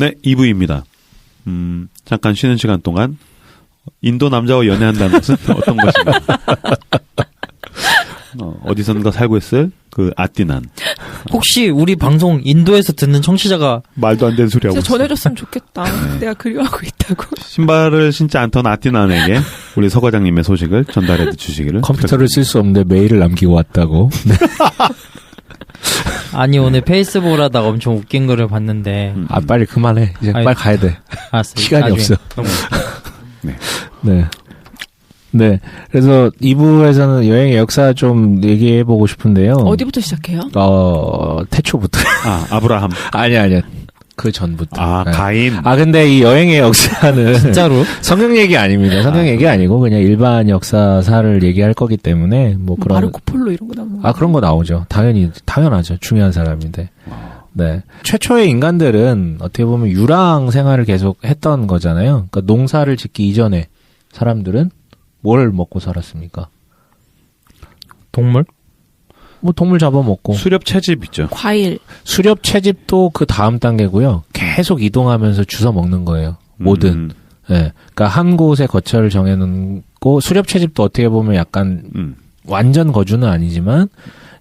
네, 2부입니다. 잠깐 쉬는 시간 동안 인도 남자와 연애한다는 것은 어떤 것인가? 어디선가 살고 있을 그 아띠난. 혹시 우리 방송 인도에서 듣는 청취자가 말도 안 되는 소리 하고 있어. 전해줬으면 좋겠다. 네. 내가 그리워하고 있다고. 신발을 신지 않던 아띠난에게 우리 서 과장님의 소식을 전달해 주시기를. 컴퓨터를 쓸 수 없는데 메일을 남기고 왔다고. 네. 아니 오늘 페이스북을 하다가 엄청 웃긴 거를 봤는데 아 빨리 그만해. 이제 아니, 빨리 가야 돼. 알았어. 시간이 없어. 네. 네. 네. 그래서 2부에서는 여행의 역사 좀 얘기해보고 싶은데요. 어디부터 시작해요? 태초부터. 아브라함. 아니야. 그 전부터. 네. 가인. 근데 이 여행의 역사는. 진짜로? 성경 얘기 아닙니다. 성경 얘기 아니고 그냥 일반 역사사를 얘기할 거기 때문에 뭐 그런. 마르코 폴로 이런 거 나오는 그런 거 나오죠. 당연하죠. 중요한 사람인데. 네. 최초의 인간들은 어떻게 보면 유랑 생활을 계속 했던 거잖아요. 그러니까 농사를 짓기 이전에 사람들은 뭘 먹고 살았습니까? 동물? 뭐 동물 잡아먹고. 수렵 채집 있죠. 과일. 수렵 채집도 그 다음 단계고요. 계속 이동하면서 주워 먹는 거예요. 뭐든. 네. 그러니까 한 곳에 거처를 정해놓고 수렵 채집도 어떻게 보면 약간 완전 거주는 아니지만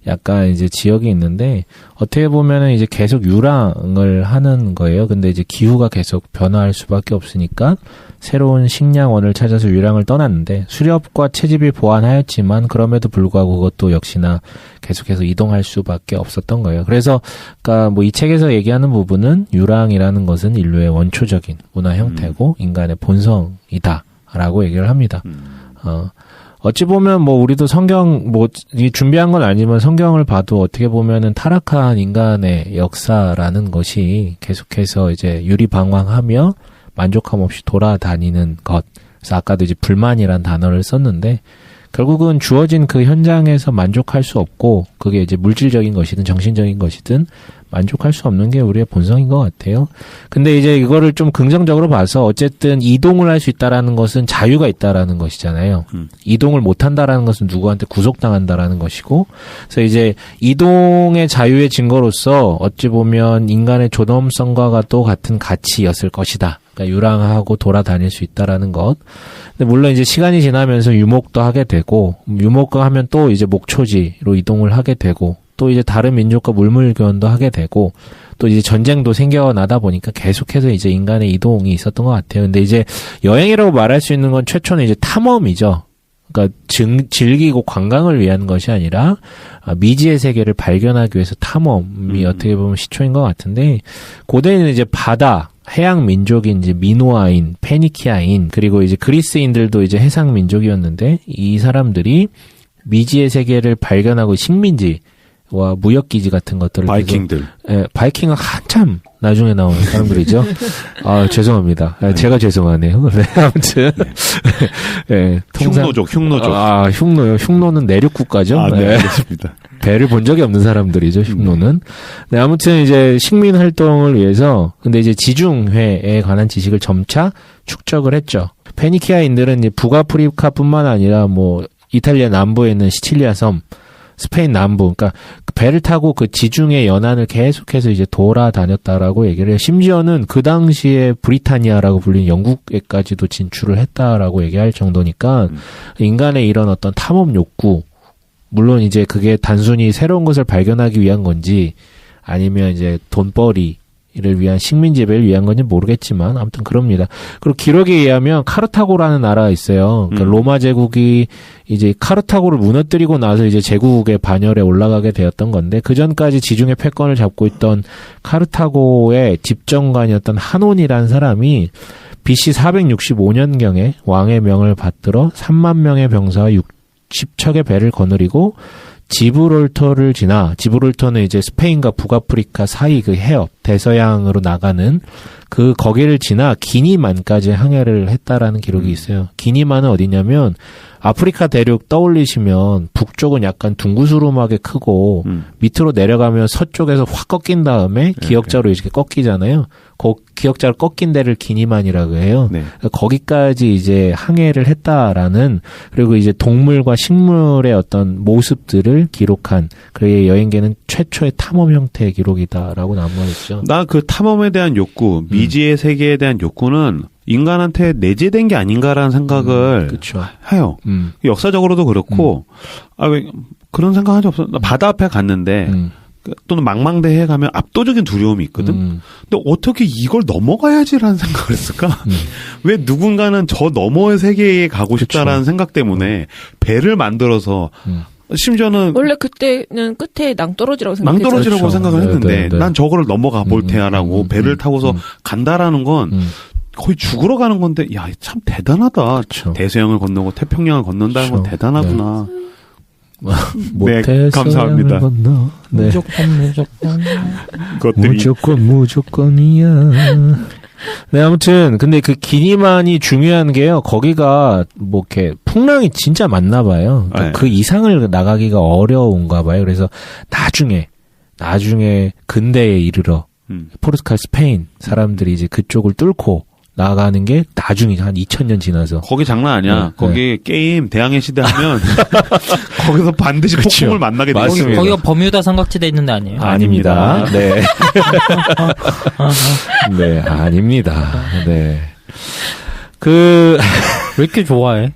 약간 이제 지역이 있는데 어떻게 보면은 이제 계속 유랑을 하는 거예요. 근데 이제 기후가 계속 변화할 수밖에 없으니까 새로운 식량원을 찾아서 유랑을 떠났는데 수렵과 채집이 보완하였지만 그럼에도 불구하고 그것도 역시나 계속해서 이동할 수밖에 없었던 거예요. 그래서 그러니까 뭐 이 책에서 얘기하는 부분은 유랑이라는 것은 인류의 원초적인 문화 형태고 인간의 본성이다라고 얘기를 합니다. 어찌 보면 뭐 우리도 성경 뭐 준비한 건 아니지만 성경을 봐도 어떻게 보면은 타락한 인간의 역사라는 것이 계속해서 이제 유리방황하며 만족함 없이 돌아다니는 것. 그래서 아까도 이제 불만이란 단어를 썼는데 결국은 주어진 그 현장에서 만족할 수 없고 그게 이제 물질적인 것이든 정신적인 것이든 만족할 수 없는 게 우리의 본성인 것 같아요. 근데 이제 이거를 좀 긍정적으로 봐서 어쨌든 이동을 할 수 있다라는 것은 자유가 있다라는 것이잖아요. 이동을 못 한다라는 것은 누구한테 구속당한다라는 것이고 그래서 이제 이동의 자유의 증거로서 어찌 보면 인간의 존엄성과 또 같은 가치였을 것이다. 그러니까 유랑하고 돌아다닐 수 있다라는 것. 근데 물론 이제 시간이 지나면서 유목도 하게 되고 유목과 하면 또 이제 목초지로 이동을 하게 되고 또 이제 다른 민족과 물물교환도 하게 되고 또 이제 전쟁도 생겨나다 보니까 계속해서 이제 인간의 이동이 있었던 것 같아요. 근데 이제 여행이라고 말할 수 있는 건 최초는 이제 탐험이죠. 그러니까 즐기고 관광을 위한 것이 아니라 미지의 세계를 발견하기 위해서 탐험이 어떻게 보면 시초인 것 같은데 고대에는 이제 바다 해양 민족인 이제 미노아인, 페니키아인 그리고 이제 그리스인들도 이제 해상 민족이었는데 이 사람들이 미지의 세계를 발견하고 식민지와 무역기지 같은 것들을 바이킹들. 예, 바이킹은 한참 나중에 나오는 사람들이죠. 죄송합니다. 제가 죄송하네요. 네, 아무튼 네, 흉노족. 흉노요. 흉노는 내륙 국가죠. 네, 알겠습니다. 배를 본 적이 없는 사람들이죠, 흉노는. 네, 아무튼 이제 식민 활동을 위해서, 근데 이제 지중해에 관한 지식을 점차 축적을 했죠. 페니키아인들은 이제 북아프리카뿐만 아니라 뭐, 이탈리아 남부에 있는 시칠리아 섬, 스페인 남부, 그러니까 배를 타고 그 지중해 연안을 계속해서 이제 돌아다녔다라고 얘기를 해요. 심지어는 그 당시에 브리타니아라고 불린 영국에까지도 진출을 했다라고 얘기할 정도니까 인간의 이런 어떤 탐험 욕구, 물론 이제 그게 단순히 새로운 것을 발견하기 위한 건지 아니면 이제 돈벌이를 위한 식민지배를 위한 건지 모르겠지만 아무튼 그럽니다. 그리고 기록에 의하면 카르타고라는 나라가 있어요. 그러니까 로마 제국이 이제 카르타고를 무너뜨리고 나서 이제 제국의 반열에 올라가게 되었던 건데 그 전까지 지중해 패권을 잡고 있던 카르타고의 집정관이었던 하논이라는 사람이 BC 465년경에 왕의 명을 받들어 3만 명의 병사와 60척의 배를 거느리고 지브롤터를 지나 지브롤터는 이제 스페인과 북아프리카 사이 그 해협 대서양으로 나가는 그 거기를 지나 기니만까지 항해를 했다라는 기록이 있어요. 기니만은 어디냐면 아프리카 대륙 떠올리시면 북쪽은 약간 둥구스름하게 크고 밑으로 내려가면 서쪽에서 확 꺾인 다음에 기역자로 이렇게 꺾이잖아요. 그 기역자로 꺾인 데를 기니만이라고 해요. 네. 거기까지 이제 항해를 했다라는 그리고 이제 동물과 식물의 어떤 모습들을 기록한 그의 여행기는 최초의 탐험 형태의 기록이다라고 남아있죠. 나 그 탐험에 대한 욕구, 미지의 세계에 대한 욕구는 인간한테 내재된 게 아닌가라는 생각을 그쵸. 해요. 역사적으로도 그렇고 왜 그런 생각한 적 없어. 나 바다 앞에 갔는데 또는 망망대해에 가면 압도적인 두려움이 있거든. 근데 어떻게 이걸 넘어가야지라는 생각을 했을까? 왜 누군가는 저 너머의 세계에 가고 싶다라는 생각 때문에 배를 만들어서 심지어는 원래 그때는 끝에 낭떠러지라고 생각했죠. 낭떠러지라고 그렇죠. 생각을 했는데 네. 난 저거를 넘어가 볼 테야라고 배를 타고서 간다라는 건 거의 죽으러 가는 건데 야 참 대단하다. 그쵸. 대서양을 건너고 태평양을 건넌다는 건 그쵸. 대단하구나. 네, 감사합니다. 네. 그것들이 무조건이야. 네, 아무튼 근데 그 기니만이 중요한 게요. 거기가 뭐 이렇게 풍랑이 진짜 많나 봐요. 그러니까 네. 그 이상을 나가기가 어려운가 봐요. 그래서 나중에 근대에 이르러 포르투갈, 스페인 사람들이 이제 그쪽을 뚫고 나가는 게 나중에 한 2000년 지나서. 거기 장난 아니야. 네, 거기 게임 대항해 시대 하면 거기서 반드시 그쵸. 폭풍을 만나게 돼 맞습니다. 있어요. 거기가 버뮤다 삼각지대 있는 데 아니에요? 아닙니다. 네. 네, 아닙니다. 네. 왜 이렇게 좋아해?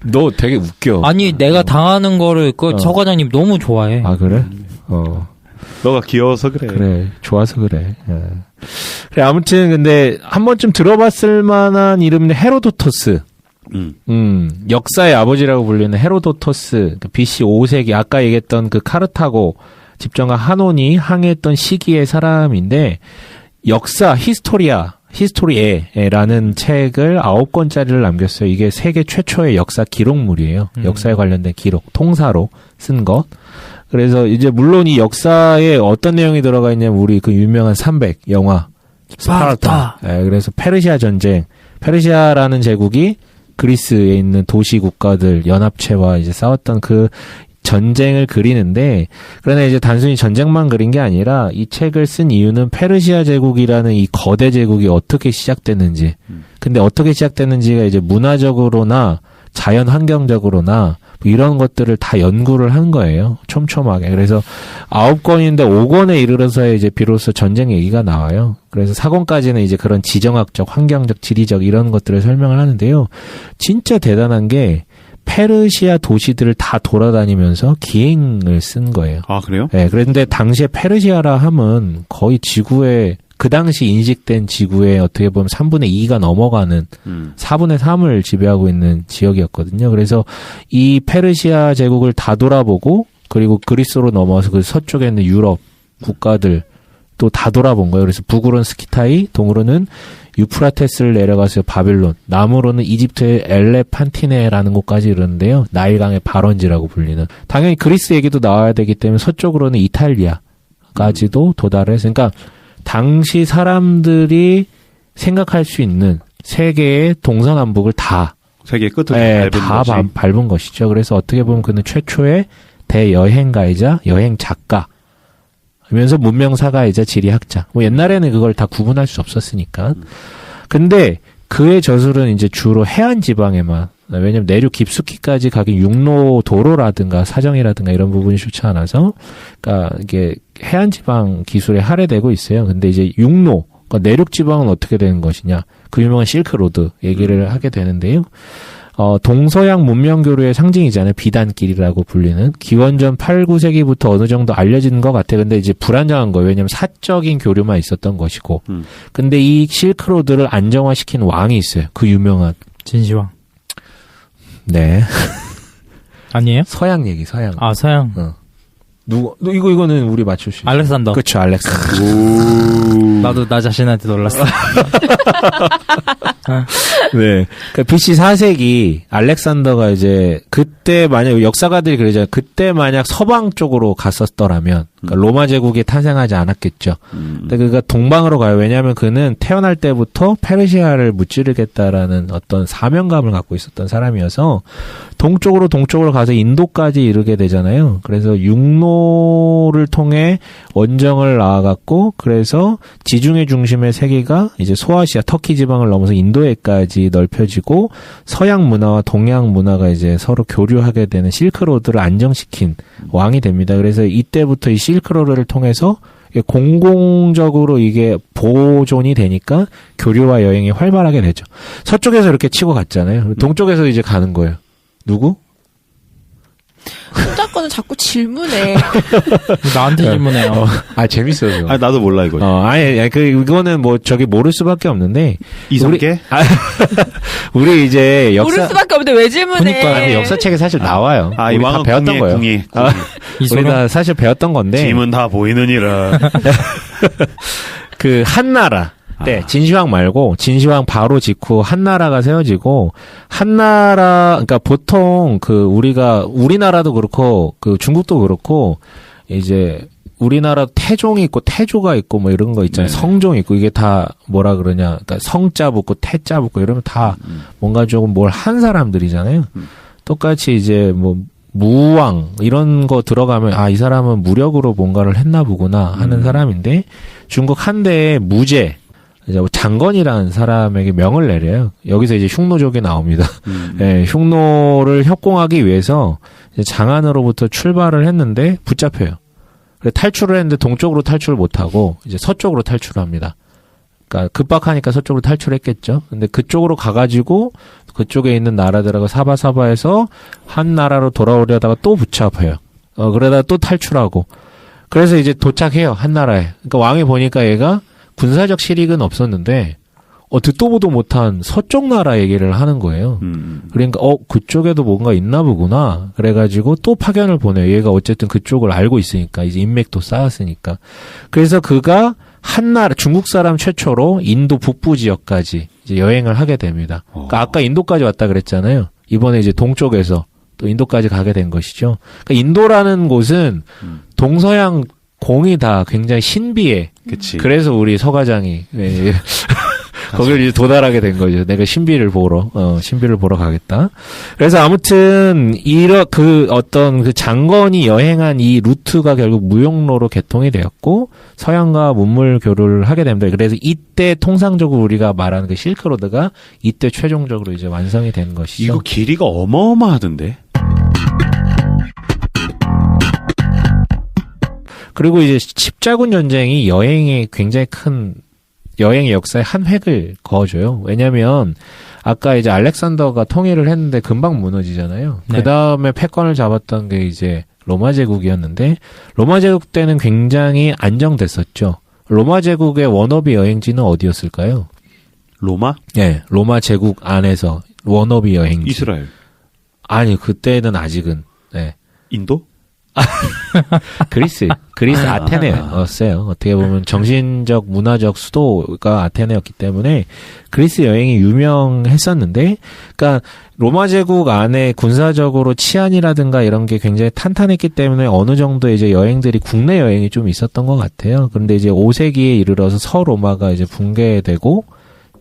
너 되게 웃겨. 아니, 내가 당하는 거를 서 과장님 너무 좋아해. 아, 그래? 너가 귀여워서 그래. 그래. 좋아서 그래. 예. 그래, 아무튼, 근데, 한 번쯤 들어봤을 만한 이름은 헤로도토스. 역사의 아버지라고 불리는 헤로도토스. BC 5세기, 아까 얘기했던 그 카르타고 집정가 한온이 항해했던 시기의 사람인데, 역사, 히스토리에라는 책을 9권짜리를 남겼어요. 이게 세계 최초의 역사 기록물이에요. 역사에 관련된 기록, 통사로 쓴 것. 그래서 이제 물론 이 역사에 어떤 내용이 들어가 있냐면 우리 그 유명한 300 영화 스파르타. 네, 그래서 페르시아 전쟁. 페르시아라는 제국이 그리스에 있는 도시 국가들 연합체와 이제 싸웠던 그 전쟁을 그리는데 그러나 이제 단순히 전쟁만 그린 게 아니라 이 책을 쓴 이유는 페르시아 제국이라는 이 거대 제국이 어떻게 시작됐는지. 근데 어떻게 시작됐는지가 이제 문화적으로나 자연 환경적으로나 이런 것들을 다 연구를 한 거예요. 촘촘하게. 그래서 9권인데 5권에 이르러서 이제 비로소 전쟁 얘기가 나와요. 그래서 4권까지는 이제 그런 지정학적, 환경적, 지리적 이런 것들을 설명을 하는데요. 진짜 대단한 게 페르시아 도시들을 다 돌아다니면서 기행을 쓴 거예요. 아, 그래요? 네, 그런데 당시에 페르시아라 함은 거의 지구의 그 당시 인식된 지구의 어떻게 보면 3분의 2가 넘어가는 4분의 3을 지배하고 있는 지역이었거든요. 그래서 이 페르시아 제국을 다 돌아보고 그리고 그리스로 넘어와서 그 서쪽에 있는 유럽 국가들 또 다 돌아본 거예요. 그래서 북으로는 스키타이, 동으로는 유프라테스를 내려가서 바빌론, 남으로는 이집트의 엘레판티네라는 곳까지 이르는데요. 나일강의 발원지라고 불리는. 당연히 그리스 얘기도 나와야 되기 때문에 서쪽으로는 이탈리아까지도 도달을 해서 그러니까 당시 사람들이 생각할 수 있는 세계의 동서남북을 다 세계 끝을 밟은 것이죠. 그래서 어떻게 보면 그는 최초의 대여행가이자 여행 작가면서 문명사가이자 지리학자. 뭐 옛날에는 그걸 다 구분할 수 없었으니까. 근데 그의 저술은 이제 주로 해안 지방에만, 왜냐면 내륙 깊숙이까지 가긴 육로 도로라든가 사정이라든가 이런 부분이 좋지 않아서, 그러니까 이게 해안 지방 기술에 할애되고 있어요. 근데 이제 육로, 그러니까 내륙 지방은 어떻게 되는 것이냐? 그 유명한 실크로드 얘기를 하게 되는데요. 동서양 문명 교류의 상징이잖아요. 비단길이라고 불리는. 기원전 8, 9세기부터 어느 정도 알려진 것 같아요. 근데 이제 불안정한 거예요. 왜냐면 사적인 교류만 있었던 것이고. 근데 이 실크로드를 안정화시킨 왕이 있어요. 그 유명한. 진시황. 네. 아니에요? 서양 얘기, 서양. 아, 서양. 이거는 우리 맞출 수 있어요. 알렉산더. 그렇죠, 알렉산더. 나도 나 자신한테 놀랐어. 네. 그러니까 BC 4세기 알렉산더가 이제 그때 만약 역사가들이 그러잖아요. 그때 만약 서방 쪽으로 갔었더라면 그러니까 로마 제국이 탄생하지 않았겠죠. 근데 그가 동방으로 가요. 왜냐하면 그는 태어날 때부터 페르시아를 무찌르겠다라는 어떤 사명감을 갖고 있었던 사람이어서 동쪽으로 가서 인도까지 이르게 되잖아요. 그래서 육로를 통해 원정을 나아갔고, 그래서 지중해 중심의 세계가 이제 소아시아, 터키 지방을 넘어서 인도에까지 넓혀지고, 서양 문화와 동양 문화가 이제 서로 교류하게 되는 실크로드를 안정시킨 왕이 됩니다. 그래서 이때부터 이 실크로드를 통해서 공공적으로 이게 보존이 되니까 교류와 여행이 활발하게 되죠. 서쪽에서 이렇게 치고 갔잖아요. 동쪽에서 이제 가는 거예요. 누구? 혼자 거는 자꾸 질문해. 나한테 질문해요. 재밌어요. 나도 몰라, 이거. 이거는 뭐, 모를 수밖에 없는데. 이성계? 우리 이제 모를 수밖에 없는데 왜 질문해? 그러니까, 역사책에 사실 나와요. 이 우리 다 배웠던 거예요. 우리 다 사실 배웠던 건데. 짐은 다 보이느니라. 한나라. 네, 진시황 말고, 진시황 바로 직후 한나라가 세워지고, 그러니까 보통 우리나라도 그렇고, 중국도 그렇고, 이제, 우리나라 태종이 있고, 태조가 있고, 뭐 이런 거 있잖아요. 네. 성종이 있고, 이게 다 뭐라 그러냐. 그러니까 성자 붙고, 태자 붙고, 이러면 다 뭔가 조금 뭘 한 사람들이잖아요. 똑같이 이제 무왕, 이런 거 들어가면, 이 사람은 무력으로 뭔가를 했나 보구나 하는 사람인데, 중국 한대의 무제, 이제 장건이라는 사람에게 명을 내려요. 여기서 이제 흉노족이 나옵니다. 네, 흉노를 협공하기 위해서 이제 장안으로부터 출발을 했는데 붙잡혀요. 그래서 탈출을 했는데 동쪽으로 탈출을 못하고 이제 서쪽으로 탈출합니다. 그러니까 급박하니까 서쪽으로 탈출했겠죠. 근데 그쪽으로 가가지고 그쪽에 있는 나라들하고 사바사바에서 한 나라로 돌아오려다가 또 붙잡혀요. 그러다가 또 탈출하고. 그래서 이제 도착해요. 한 나라에. 그러니까 왕이 보니까 얘가 군사적 실익은 없었는데 듣도 보도 못한 서쪽 나라 얘기를 하는 거예요. 그러니까 그쪽에도 뭔가 있나 보구나. 그래가지고 또 파견을 보내요. 얘가 어쨌든 그쪽을 알고 있으니까 이제 인맥도 쌓았으니까. 그래서 그가 한나라 중국 사람 최초로 인도 북부 지역까지 이제 여행을 하게 됩니다. 그러니까 아까 인도까지 왔다 그랬잖아요. 이번에 이제 동쪽에서 또 인도까지 가게 된 것이죠. 그러니까 인도라는 곳은 동서양 공이 다 굉장히 신비해. 그치. 그래서 우리 서과장이 거기를 이제 도달하게 된 거죠. 내가 신비를 보러 가겠다. 그래서 아무튼 어떤 장건이 여행한 이 루트가 결국 무역로로 개통이 되었고 서양과 문물 교류를 하게 됩니다. 그래서 이때 통상적으로 우리가 말하는 그 실크로드가 이때 최종적으로 이제 완성이 된 것이죠. 이거 길이가 어마어마하던데. 그리고 이제 십자군 전쟁이 여행의 역사에 한 획을 그어줘요. 왜냐면 아까 이제 알렉산더가 통일을 했는데 금방 무너지잖아요. 네. 그 다음에 패권을 잡았던 게 이제 로마 제국이었는데 로마 제국 때는 굉장히 안정됐었죠. 로마 제국의 워너비 여행지는 어디였을까요? 로마? 네, 로마 제국 안에서 워너비 여행지. 이스라엘. 아니, 그때는 아직은. 네. 인도? 그리스 아테네였어요. 어떻게 보면 정신적 문화적 수도가 아테네였기 때문에 그리스 여행이 유명했었는데, 그러니까 로마 제국 안에 군사적으로 치안이라든가 이런 게 굉장히 탄탄했기 때문에 어느 정도 이제 여행들이 국내 여행이 좀 있었던 것 같아요. 그런데 이제 5세기에 이르러서 서로마가 이제 붕괴되고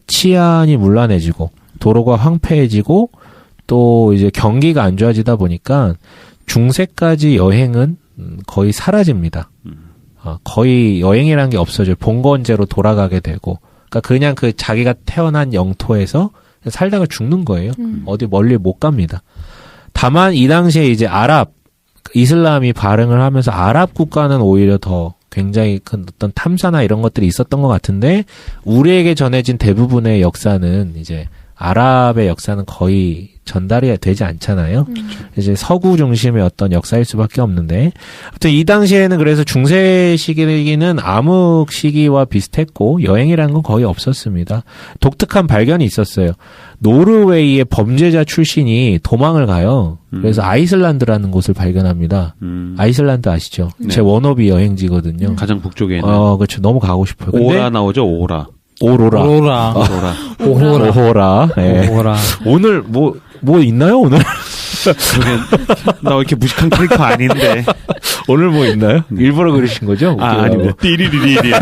치안이 문란해지고 도로가 황폐해지고 또 이제 경기가 안 좋아지다 보니까 중세까지 여행은 거의 사라집니다. 거의 여행이라는 게 없어져요. 봉건제로 돌아가게 되고, 그러니까 그냥 자기가 태어난 영토에서 살다가 죽는 거예요. 어디 멀리 못 갑니다. 다만 이 당시에 이제 이슬람이 발흥을 하면서 아랍 국가는 오히려 더 굉장히 큰 어떤 탐사나 이런 것들이 있었던 것 같은데, 우리에게 전해진 대부분의 역사는 이제 아랍의 역사는 거의 전달이 되지 않잖아요. 이제 서구 중심의 어떤 역사일 수밖에 없는데, 아무튼 이 당시에는 그래서 중세 시기는 암흑 시기와 비슷했고 여행이라는 건 거의 없었습니다. 독특한 발견이 있었어요. 노르웨이의 범죄자 출신이 도망을 가요. 그래서 아이슬란드라는 곳을 발견합니다. 아이슬란드 아시죠? 네. 제 워너비 여행지거든요. 가장 북쪽에 있는. 그렇죠. 너무 가고 싶어요. 근데 오라 나오죠, 오라. 오로라. 네. 오호라. 오늘 뭐 있나요, 오늘? 나 왜 이렇게 무식한 캐릭터 아닌데. 오늘 뭐 있나요? 일부러 그러신 거죠? 아닙니다. 띠리리리리. 네,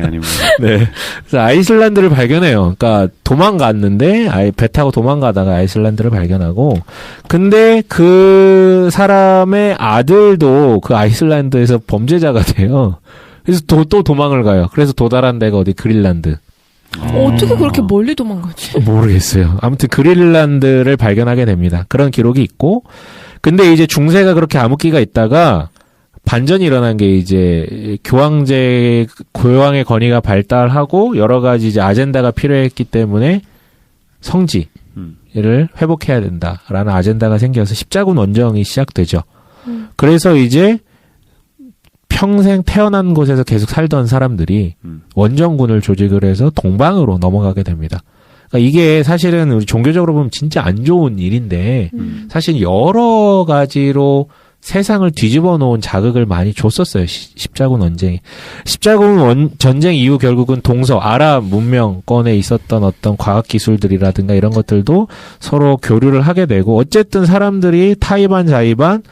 아닙니다. 네. 그래서 아이슬란드를 발견해요. 그러니까 도망갔는데, 배 타고 도망가다가 아이슬란드를 발견하고, 근데 그 사람의 아들도 그 아이슬란드에서 범죄자가 돼요. 그래서 또 도망을 가요. 그래서 도달한 데가 어디 그린란드. 어떻게 그렇게 멀리 도망가지? 모르겠어요. 아무튼 그린란드를 발견하게 됩니다. 그런 기록이 있고, 근데 이제 중세가 그렇게 암흑기가 있다가 반전이 일어난 게 이제 교황의 권위가 발달하고 여러 가지 이제 아젠다가 필요했기 때문에 성지를 회복해야 된다라는 아젠다가 생겨서 십자군 원정이 시작되죠. 그래서 이제 평생 태어난 곳에서 계속 살던 사람들이 원정군을 조직을 해서 동방으로 넘어가게 됩니다. 그러니까 이게 사실은 우리 종교적으로 보면 진짜 안 좋은 일인데 사실 여러 가지로 세상을 뒤집어 놓은 자극을 많이 줬었어요. 십자군 원쟁이. 십자군 전쟁 이후 결국은 아랍 문명권에 있었던 어떤 과학 기술들이라든가 이런 것들도 서로 교류를 하게 되고 어쨌든 사람들이 타이반 자이반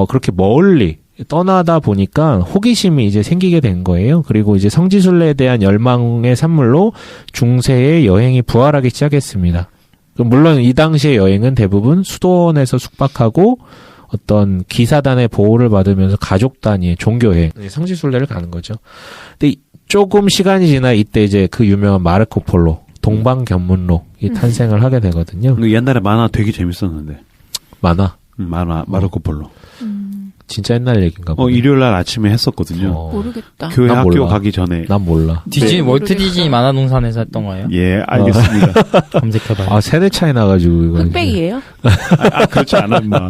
그렇게 멀리 떠나다 보니까 호기심이 이제 생기게 된 거예요. 그리고 이제 성지순례에 대한 열망의 산물로 중세의 여행이 부활하기 시작했습니다. 물론 이 당시의 여행은 대부분 수도원에서 숙박하고 어떤 기사단의 보호를 받으면서 가족 단위의 종교여행, 성지순례를 가는 거죠. 근데 조금 시간이 지나 이때 이제 그 유명한 마르코 폴로, 동방견문록이 탄생을 하게 되거든요. 옛날에 만화 되게 재밌었는데. 만화, 마르코 폴로. 진짜 옛날 얘기인가 보네. 일요일 날 아침에 했었거든요. 모르겠다. 교회 학교 가기 전에. 난 몰라. 월트 디즈니 만화동산에서 했던 거예요? 예, 알겠습니다. 검색해봐요. 세대 차이 나가지고 이거. 흑백이에요? 그렇지 않아, 임마.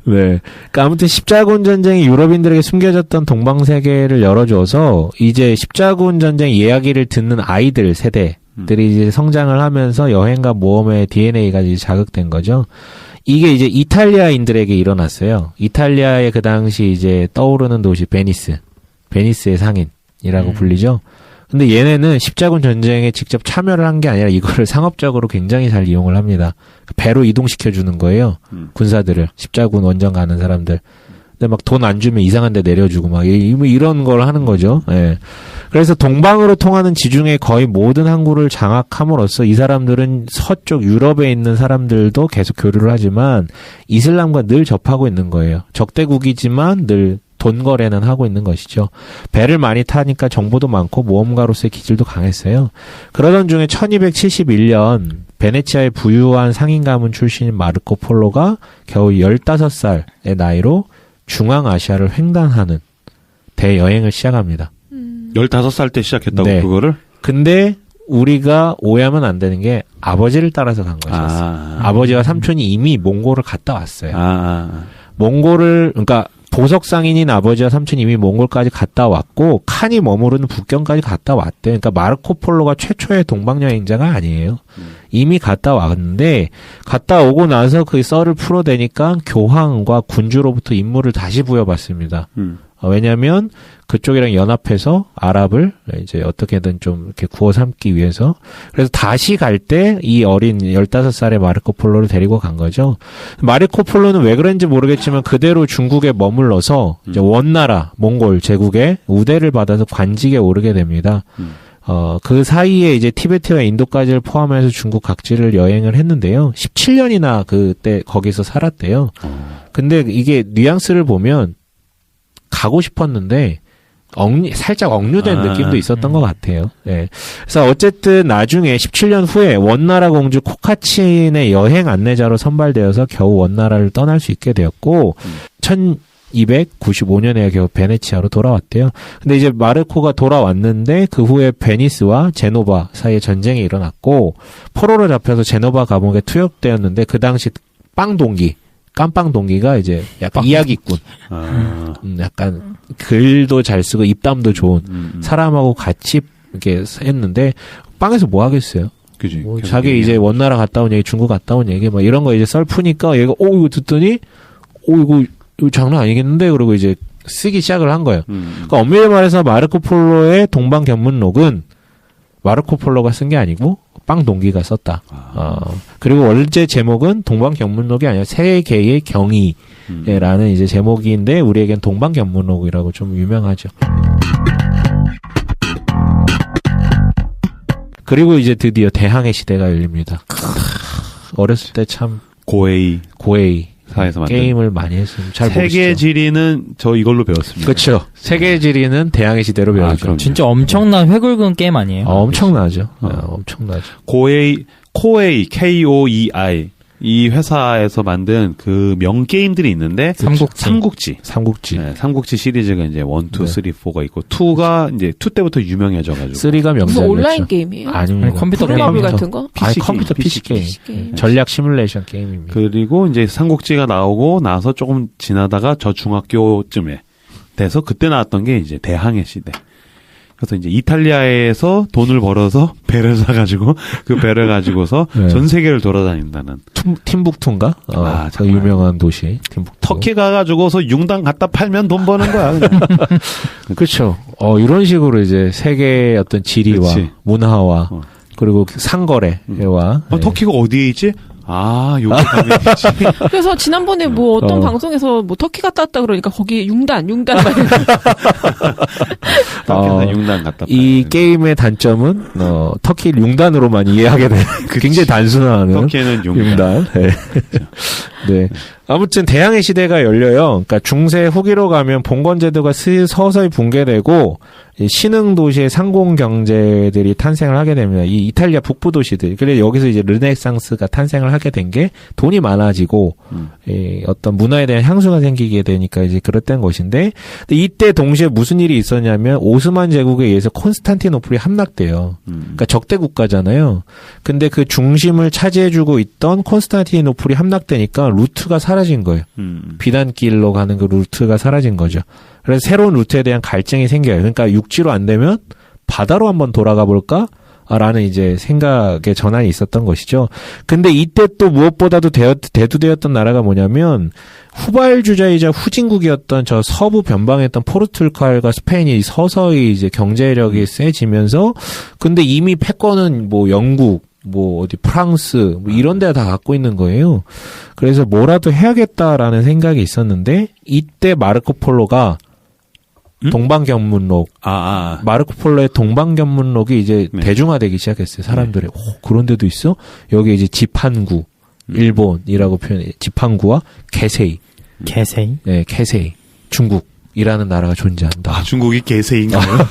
네. 그러니까 아무튼 십자군 전쟁이 유럽인들에게 숨겨졌던 동방 세계를 열어줘서 이제 십자군 전쟁 이야기를 듣는 아이들 세대들이 이제 성장을 하면서 여행과 모험의 DNA가 이제 자극된 거죠. 이게 이제 이탈리아인들에게 일어났어요. 이탈리아의 그 당시 이제 떠오르는 도시 베니스의 상인이라고 불리죠. 근데 얘네는 십자군 전쟁에 직접 참여를 한 게 아니라 이거를 상업적으로 굉장히 잘 이용을 합니다. 배로 이동시켜 주는 거예요. 군사들을 십자군 원정 가는 사람들. 근데 막 돈 안 주면 이상한 데 내려주고 막 이런 걸 하는 거죠. 예. 그래서 동방으로 통하는 지중해 거의 모든 항구를 장악함으로써 이 사람들은 서쪽 유럽에 있는 사람들도 계속 교류를 하지만 이슬람과 늘 접하고 있는 거예요. 적대국이지만 늘 돈 거래는 하고 있는 것이죠. 배를 많이 타니까 정보도 많고 모험가로서의 기질도 강했어요. 그러던 중에 1271년 베네치아의 부유한 상인 가문 출신인 마르코 폴로가 겨우 15살의 나이로 중앙아시아를 횡단하는 대여행을 시작합니다. 15살 때 시작했다고, 네. 그거를? 근데 우리가 오해하면 안 되는 게 아버지를 따라서 간 것이었어요. 아버지와 삼촌이 이미 몽골을 갔다 왔어요. 그러니까 보석상인인 아버지와 삼촌이 이미 몽골까지 갔다 왔고 칸이 머무르는 북경까지 갔다 왔대요. 그러니까 마르코 폴로가 최초의 동방여행자가 아니에요. 이미 갔다 왔는데 갔다 오고 나서 그 썰을 풀어대니까 교황과 군주로부터 임무를 다시 부여받습니다. 왜냐하면 그쪽이랑 연합해서 아랍을 이제 어떻게든 좀 이렇게 구워 삼기 위해서. 그래서 다시 갈 때 이 어린 15살의 마르코 폴로를 데리고 간 거죠. 마르코 폴로는 왜 그런지 모르겠지만 그대로 중국에 머물러서 이제 원나라 몽골 제국의 우대를 받아서 관직에 오르게 됩니다. 그 사이에 이제 티베트와 인도까지를 포함해서 중국 각지를 여행을 했는데요. 17년이나 그때 거기서 살았대요. 근데 이게 뉘앙스를 보면 가고 싶었는데 살짝 억류된 느낌도 있었던 것 같아요. 네. 그래서 어쨌든 나중에 17년 후에 원나라 공주 코카친의 여행 안내자로 선발되어서 겨우 원나라를 떠날 수 있게 되었고 1295년에 겨우 베네치아로 돌아왔대요. 근데 이제 마르코가 돌아왔는데 그 후에 베니스와 제노바 사이에 전쟁이 일어났고 포로로 잡혀서 제노바 감옥에 투역되었는데 그 당시 깜빵 동기가 이제 약간 이야기꾼, 약간 글도 잘 쓰고 입담도 좋은 사람하고 같이 이렇게 했는데 빵에서 뭐 하겠어요? 그지. 자기 이제 원나라 갔다 온 얘기, 중국 갔다 온 얘기 막 이런 거 이제 썰 푸니까 얘가 이거 듣더니 이거 장난 아니겠는데 그러고 이제 쓰기 시작을 한 거예요. 그러니까 엄밀히 말해서 마르코 폴로의 동방견문록은 마르코 폴로가 쓴 게 아니고 빵동기가 썼다. 그리고 원래 제목은 동방견문록이 아니라 세계의 경이라는 이제 제목인데 우리에겐 동방견문록이라고 좀 유명하죠. 그리고 이제 드디어 대항해 시대가 열립니다. 어렸을 때 참 고에이 사에서 만든 게임을 많이 했으면 잘 모르시죠. 세계 지리는 저 이걸로 배웠습니다. 그렇죠. 세계 지리는 대항해 시대로 배웠죠. 진짜 엄청난 회골근 게임 아니에요? 엄청나죠. 엄청나죠. 코에이 KOEI 이 회사에서 만든 그 명게임들이 있는데 삼국지. 네, 삼국지 시리즈가 이제 1, 2, 3, 4가 있고 2가 이제 2 때부터 유명해져가지고 3가 명작이었죠. 무슨 온라인 게임이에요? 아니 컴퓨터 게임 같은 거? 컴퓨터 PC 게임. 전략 시뮬레이션 게임입니다. 그리고 이제 삼국지가 나오고 나서 조금 지나다가 저 중학교쯤에 돼서 그때 나왔던 게 이제 대항해 시대. 그래서 이제 이탈리아에서 돈을 벌어서 배를 사가지고 그 배를 가지고서 네. 전 세계를 돌아다닌다는. 팀북투인가? 그 유명한 도시. 팀북투. 터키 가가지고서 융당 갖다 팔면 돈 버는 거야. 그렇죠. 이런 식으로 이제 세계의 어떤 지리와 그치. 문화와 그리고 상거래와. 터키가 어디에 있지? 여기 가면 있지. 그래서 지난번에 뭐 어떤 방송에서 뭐 터키 갔다 왔다 그러니까 거기 융단 터키에서 융단 갖다 이 게임의 단점은 터키 융단으로만 이해하게 되는 굉장히 단순한 터키에는 융단. 네. 네. 아무튼 대항해 시대가 열려요. 그러니까 중세 후기로 가면 봉건 제도가 서서히 붕괴되고 신흥 도시의 상공 경제들이 탄생을 하게 됩니다. 이 이탈리아 북부 도시들. 그래서 여기서 이제 르네상스가 탄생을 하게 된 게 돈이 많아지고 어떤 문화에 대한 향수가 생기게 되니까 이제 그랬던 것인데 이때 동시에 무슨 일이 있었냐면 오스만 제국에 의해서 콘스탄티노플이 함락돼요. 그러니까 적대 국가잖아요. 근데 그 중심을 차지해주고 있던 콘스탄티노플이 함락되니까 루트가 사라진 거예요. 비단길로 가는 그 루트가 사라진 거죠. 그래서 새로운 루트에 대한 갈증이 생겨요. 그러니까 육지로 안 되면 바다로 한번 돌아가 볼까? 라는 이제 생각의 전환이 있었던 것이죠. 근데 이때 또 무엇보다도 대두되었던 나라가 뭐냐면 후발주자이자 후진국이었던 저 서부 변방했던 포르투갈과 스페인이 서서히 이제 경제력이 세지면서 근데 이미 패권은 뭐 영국 어디 프랑스 이런 데가 다 갖고 있는 거예요. 그래서 뭐라도 해야겠다라는 생각이 있었는데 이때 마르코 폴로가 동방견문록. 마르코 폴로의 동방견문록이 이제 대중화되기 시작했어요. 사람들이. 그런 데도 있어? 여기 이제 지판구, 일본이라고 표현해요. 지판구와 개세이. 네, 개세이. 중국이라는 나라가 존재한다. 중국이 개세이인가요?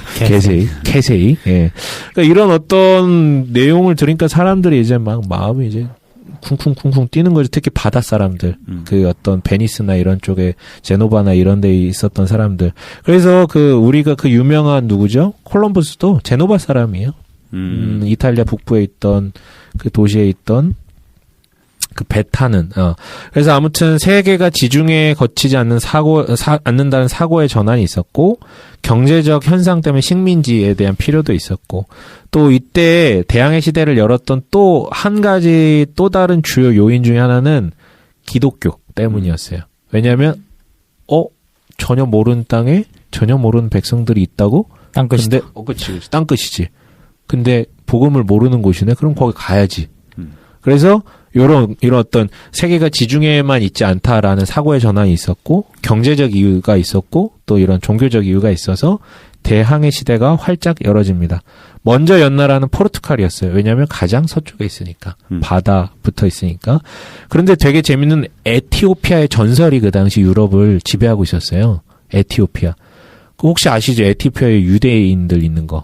개세이. 예. 그러니까 이런 어떤 내용을 들으니까 사람들이 이제 막 마음이 이제 쿵쿵쿵쿵 뛰는 거죠. 특히 바다 사람들. 그 어떤 베니스나 이런 쪽에 제노바나 이런 데 있었던 사람들. 그래서 우리가 그 유명한 누구죠? 콜럼버스도 제노바 사람이에요. 이탈리아 북부에 있던 그 도시에 있던 그 배 타는. 그래서 아무튼 세계가 지중해에 거치지 않는다는 사고의 전환이 있었고 경제적 현상 때문에 식민지에 대한 필요도 있었고 또 이때 대항해 시대를 열었던 또 한 가지 또 다른 주요 요인 중에 하나는 기독교 때문이었어요. 왜냐하면 전혀 모르는 땅에 전혀 모르는 백성들이 있다고? 땅끝이다. 근데 그치 땅끝이지. 근데 복음을 모르는 곳이네. 그럼 거기 가야지. 그래서 이런 어떤 세계가 지중해에만 있지 않다라는 사고의 전환이 있었고 경제적 이유가 있었고 또 이런 종교적 이유가 있어서 대항해 시대가 활짝 열어집니다. 먼저 연 나라는 포르투갈이었어요. 왜냐하면 가장 서쪽에 있으니까. 바다 붙어 있으니까. 그런데 되게 재밌는 에티오피아의 전설이 그 당시 유럽을 지배하고 있었어요. 에티오피아. 혹시 아시죠? 에티오피아에 유대인들 있는 거.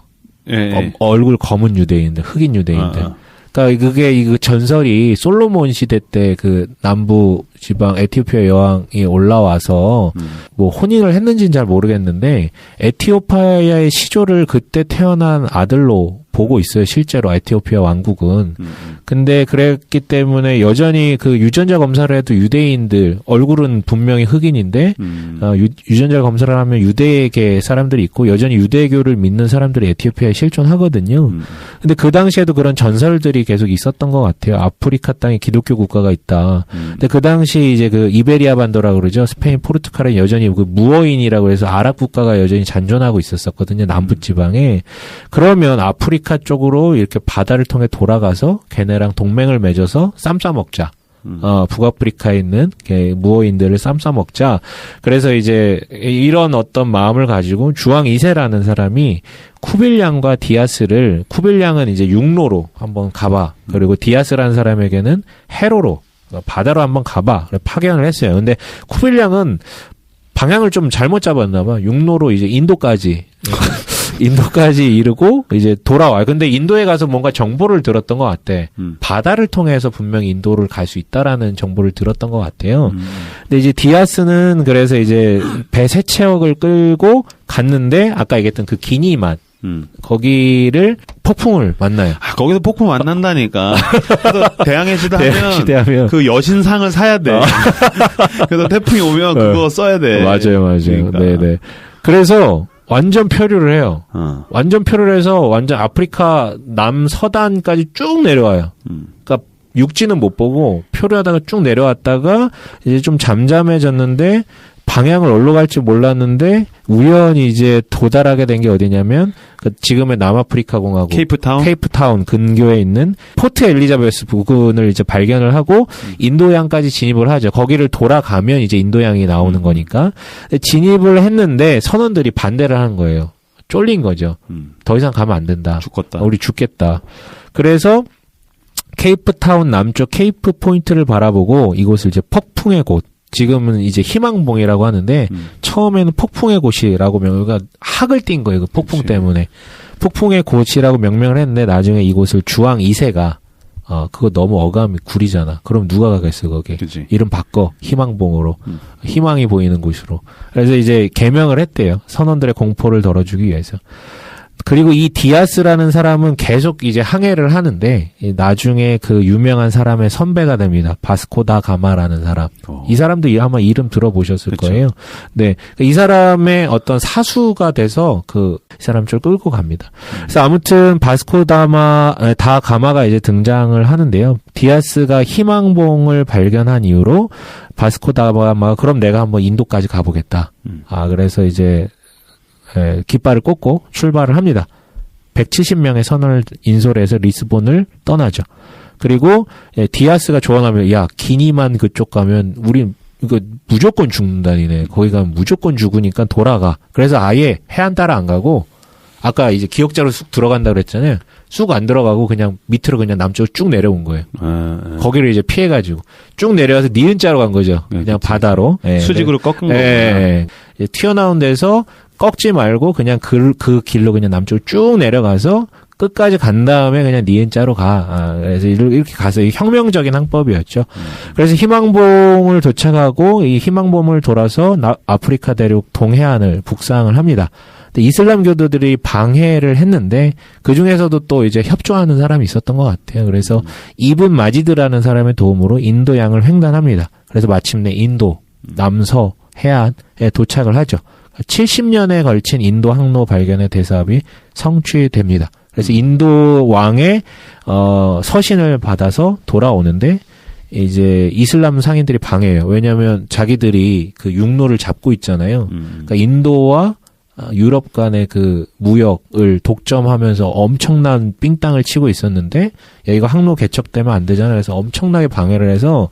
예. 얼굴 검은 유대인들, 흑인 유대인들. 그러니까 그게 이 전설이 솔로몬 시대 때 그 남부 지방 에티오피아 여왕이 올라와서 뭐 혼인을 했는지는 잘 모르겠는데 에티오피아의 시조를 그때 태어난 아들로 보고 있어요. 실제로 에티오피아 왕국은. 근데 그랬기 때문에 여전히 그 유전자 검사를 해도 유대인들 얼굴은 분명히 흑인인데 유전자 검사를 하면 유대계 사람들이 있고 여전히 유대교를 믿는 사람들이 에티오피아에 실존하거든요. 근데 그 당시에도 그런 전설들이 계속 있었던 것 같아요. 아프리카 땅에 기독교 국가가 있다. 근데 그 당시 당시 이제 그 이베리아 반도라고 그러죠. 스페인, 포르투갈은 여전히 그 무어인이라고 해서 아랍 국가가 여전히 잔존하고 있었거든요. 남부 지방에. 그러면 아프리카 쪽으로 이렇게 바다를 통해 돌아가서 걔네랑 동맹을 맺어서 쌈 싸먹자. 북아프리카에 있는 무어인들을 쌈 싸먹자. 그래서 이제 이런 어떤 마음을 가지고 주왕 2세라는 사람이 쿠빌량과 디아스를, 쿠빌량은 이제 육로로 한번 가봐. 그리고 디아스라는 사람에게는 해로로, 바다로 한번 가봐. 파견을 했어요. 근데 쿠빌량은 방향을 좀 잘못 잡았나 봐. 육로로 이제 인도까지 이르고 이제 돌아와요. 근데 인도에 가서 뭔가 정보를 들었던 것 같아. 바다를 통해서 분명히 인도를 갈 수 있다라는 정보를 들었던 것 같아요. 근데 이제 디아스는 그래서 이제 배 세 척을 끌고 갔는데 아까 얘기했던 그 기니만 거기를 폭풍을 만나요. 아, 거기서 폭풍 만난다니까. 그래서 대항해시다 하면 그 여신상을 사야 돼. 그래서 태풍이 오면 그거 써야 돼. 맞아요. 그러니까. 네네. 그래서 완전 표류를 해요. 완전 표류를 해서 완전 아프리카 남서단까지 쭉 내려와요. 그러니까 육지는 못 보고 표류하다가 쭉 내려왔다가 이제 좀 잠잠해졌는데 방향을 어디로 갈지 몰랐는데 우연히 이제 도달하게 된 게 어디냐면 그 지금의 남아프리카 공화국 케이프타운 근교에 있는 포트 엘리자베스 부근을 이제 발견을 하고 인도양까지 진입을 하죠. 거기를 돌아가면 이제 인도양이 나오는 거니까 진입을 했는데 선원들이 반대를 하는 거예요. 쫄린 거죠. 더 이상 가면 안 된다. 죽겠다. 우리 죽겠다. 그래서 케이프타운 남쪽 케이프 포인트를 바라보고 이곳을 이제 폭풍의 곳, 지금은 이제 희망봉이라고 하는데 처음에는 폭풍의 곳이라고 그러니까 학을 띈 거예요. 그 폭풍 그치. 때문에. 폭풍의 곳이라고 명명을 했는데 나중에 이곳을 주왕 2세가 그거 너무 어감이 구리잖아. 그럼 누가 가겠어 거기. 그치. 이름 바꿔. 희망봉으로. 희망이 보이는 곳으로. 그래서 이제 개명을 했대요. 선원들의 공포를 덜어주기 위해서. 그리고 이 디아스라는 사람은 계속 이제 항해를 하는데 나중에 그 유명한 사람의 선배가 됩니다. 바스코 다 가마라는 사람. 이 사람도 아마 이름 들어보셨을 그쵸. 거예요. 네, 이 사람의 어떤 사수가 돼서 이 사람 줄 끌고 갑니다. 그래서 아무튼 바스코 다 가마가 이제 등장을 하는데요. 디아스가 희망봉을 발견한 이후로 바스코 다 가마가 그럼 내가 한번 인도까지 가보겠다. 그래서 이제 깃발을 꽂고 출발을 합니다. 170명의 선원을 인솔해서 리스본을 떠나죠. 그리고 디아스가 조언하면 야 기니만 그쪽 가면 우린 이거 무조건 죽는다니네. 거기 가면 무조건 죽으니까 돌아가. 그래서 아예 해안 따라 안 가고 아까 이제 기역자로 쑥 들어간다 그랬잖아요. 쑥 안 들어가고 그냥 밑으로 그냥 남쪽으로 쭉 내려온 거예요. 거기를 이제 피해가지고 쭉 내려와서 니은자로 간 거죠. 그냥 바다로. 수직으로 꺾은 거구나. 튀어나온 데서 꺾지 말고 그냥 그 길로 그냥 남쪽으로 쭉 내려가서 끝까지 간 다음에 그냥 니은자로 가. 그래서 이렇게 가서 혁명적인 항법이었죠. 그래서 희망봉을 도착하고 이 희망봉을 돌아서 아프리카 대륙 동해안을 북상을 합니다. 근데 이슬람교도들이 방해를 했는데 그 중에서도 또 이제 협조하는 사람이 있었던 것 같아요. 그래서 이븐 마지드라는 사람의 도움으로 인도양을 횡단합니다. 그래서 마침내 인도 남서 해안에 도착을 하죠. 70년에 걸친 인도 항로 발견의 대사업이 성취됩니다. 그래서 인도 왕의 서신을 받아서 돌아오는데 이제 이슬람 상인들이 방해해요. 왜냐하면 자기들이 그 육로를 잡고 있잖아요. 그러니까 인도와 유럽 간의 그 무역을 독점하면서 엄청난 삥땅을 치고 있었는데 야 이거 항로 개척되면 안 되잖아요. 그래서 엄청나게 방해를 해서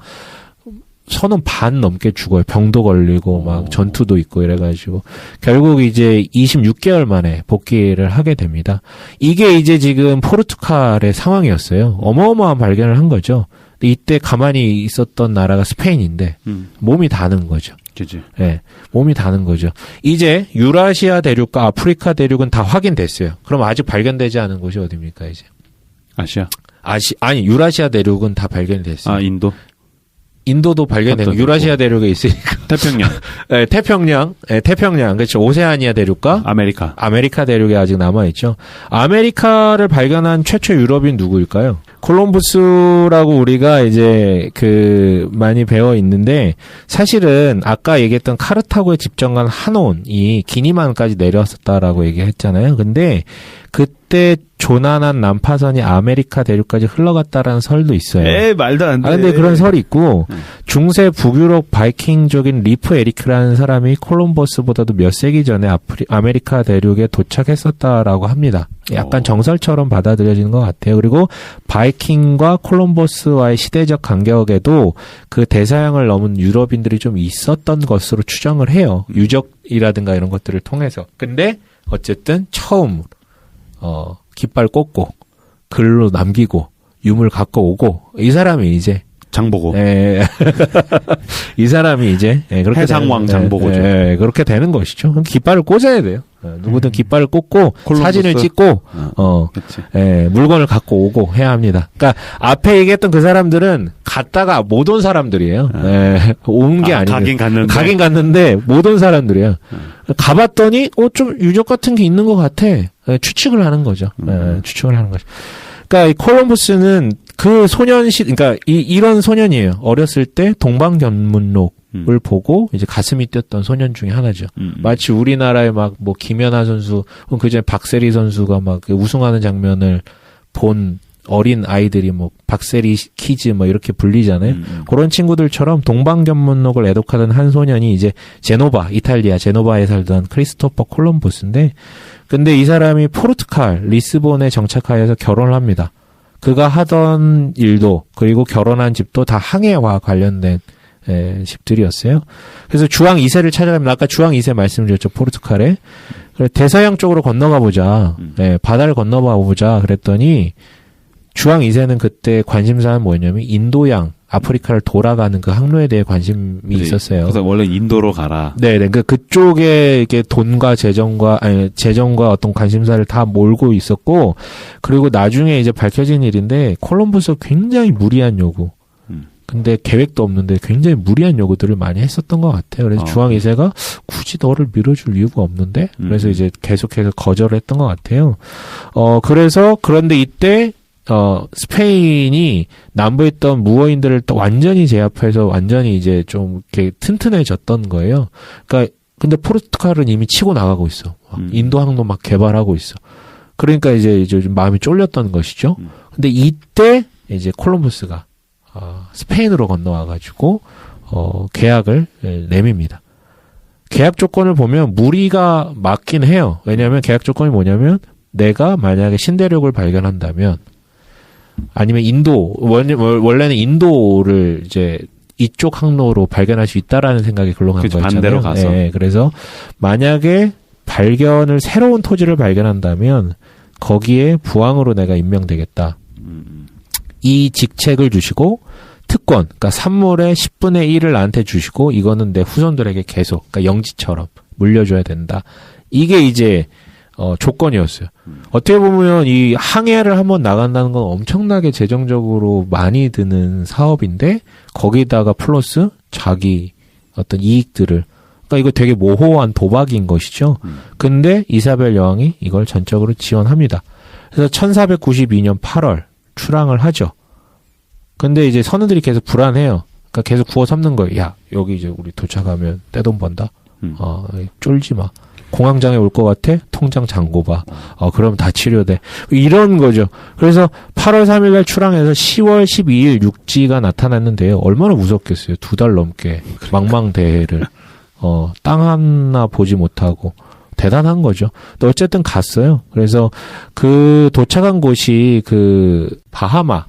선원 반 넘게 죽어요. 병도 걸리고 막 전투도 있고 이래가지고 결국 이제 26개월 만에 복귀를 하게 됩니다. 이게 이제 지금 포르투갈의 상황이었어요. 어마어마한 발견을 한 거죠. 근데 이때 가만히 있었던 나라가 스페인인데 몸이 다는 거죠. 그치. 네, 몸이 다는 거죠. 이제 유라시아 대륙과 아프리카 대륙은 다 확인됐어요. 그럼 아직 발견되지 않은 곳이 어디입니까 이제? 아니 유라시아 대륙은 다 발견됐어요. 인도? 인도도 발견되고 유라시아 대륙에 있으니까 태평양. 네, 태평양. 그렇죠. 오세아니아 대륙과 아메리카 대륙에 아직 남아있죠. 아메리카를 발견한 최초 유럽인 누구일까요? 콜럼부스라고 우리가 이제 많이 배워 있는데 사실은 아까 얘기했던 카르타고에 집정한 한온이 기니만까지 내려왔었다라고 얘기했잖아요. 근데 그때 조난한 난파선이 아메리카 대륙까지 흘러갔다라는 설도 있어요. 말도 안 돼. 근데 그런 설이 있고 중세 북유럽 바이킹족인 리프 에리크라는 사람이 콜럼버스보다도 몇 세기 전에 아메리카 대륙에 도착했었다라고 합니다. 약간 정설처럼 받아들여지는 것 같아요. 그리고 바이킹과 콜럼버스와의 시대적 간격에도 그 대서양을 넘은 유럽인들이 좀 있었던 것으로 추정을 해요. 유적이라든가 이런 것들을 통해서. 근데 어쨌든 처음 깃발 꽂고 글로 남기고 유물 갖고 오고 이 사람이 이제 장보고. 이 사람이 이제 그렇게 해상왕 장보고죠. 그렇게 되는 것이죠. 그럼 깃발을 꽂아야 돼요. 누구든 깃발을 꽂고 콜럼버스. 사진을 찍고 물건을 갖고 오고 해야 합니다. 그러니까 앞에 얘기했던 그 사람들은 갔다가 못 온 사람들이에요. 온 게 아니고 가긴 갔는데 못 온 사람들이에요. 가봤더니 좀 유적 같은 게 있는 것 같아. 추측을 하는 거죠. 추측을 하는 거죠. 그러니까 이 콜럼버스는 그 그러니까 이런 소년이에요. 어렸을 때 동방견문록을 보고 이제 가슴이 뛰었던 소년 중에 하나죠. 마치 우리나라의 뭐 김연아 선수, 그전에 박세리 선수가 막 우승하는 장면을 본 어린 아이들이 뭐 박세리 키즈 뭐 이렇게 불리잖아요. 그런 친구들처럼 동방견문록을 애독하던 한 소년이 이제 이탈리아 제노바에 살던 크리스토퍼 콜럼버스인데, 근데 이 사람이 포르투갈 리스본에 정착하여서 결혼을 합니다. 그가 하던 일도 그리고 결혼한 집도 다 항해와 관련된 집들이었어요. 그래서 주왕 2세를 찾아가면 아까 주왕 2세 말씀드렸죠. 포르투갈에. 대서양 쪽으로 건너가 보자. 바다를 건너가 보자 그랬더니 주왕 2세는 그때 관심사는 뭐였냐면 인도양 아프리카를 돌아가는 그 항로에 대해 관심이 있었어요. 그래서 원래 인도로 가라. 네, 그러니까 그쪽에 이게 돈과 재정과 어떤 관심사를 다 몰고 있었고, 그리고 나중에 이제 밝혀진 일인데 콜럼버스가 굉장히 무리한 요구. 근데 계획도 없는데 굉장히 무리한 요구들을 많이 했었던 것 같아요. 그래서 주왕 2세가 굳이 너를 밀어줄 이유가 없는데, 그래서 이제 계속해서 거절을 했던 것 같아요. 그런데 이때 스페인이 남부에 있던 무어인들을 또 완전히 제압해서 완전히 이제 좀 이렇게 튼튼해졌던 거예요. 그러니까 근데 포르투갈은 이미 치고 나가고 있어. 인도 항로 막 개발하고 있어. 그러니까 이제 좀 마음이 쫄렸던 것이죠. 근데 이때 이제 콜럼버스가 스페인으로 건너와가지고 계약을 내밉니다. 계약 조건을 보면 무리가 맞긴 해요. 왜냐하면 계약 조건이 뭐냐면 내가 만약에 신대륙을 발견한다면 아니면 원래는 인도를 이제 이쪽 항로로 발견할 수 있다라는 생각이 글로 간 거였잖아요. 반대로 가서. 네, 그래서 만약에 새로운 토지를 발견한다면 거기에 부왕으로 내가 임명되겠다. 이 직책을 주시고 특권, 그러니까 산물의 10분의 1을 나한테 주시고 이거는 내 후손들에게 계속, 그러니까 영지처럼 물려줘야 된다. 이게 이제 조건이었어요. 어떻게 보면 이 항해를 한번 나간다는 건 엄청나게 재정적으로 많이 드는 사업인데 거기다가 플러스 자기 어떤 이익들을, 그러니까 이거 되게 모호한 도박인 것이죠. 근데 이사벨 여왕이 이걸 전적으로 지원합니다. 그래서 1492년 8월 출항을 하죠. 근데 이제 선우들이 계속 불안해요. 그러니까 계속 구워 삼는 거예요. 야, 여기 이제 우리 도착하면 떼돈 번다. 쫄지 마. 공황장애 올 것 같아? 통장 잔고 봐. 그럼 다 치료돼. 이런 거죠. 그래서 8월 3일 날 출항해서 10월 12일 육지가 나타났는데요. 얼마나 무섭겠어요. 2달 넘게 망망대해를 땅 하나 보지 못하고 대단한 거죠. 또 어쨌든 갔어요. 그래서 그 도착한 곳이 그 바하마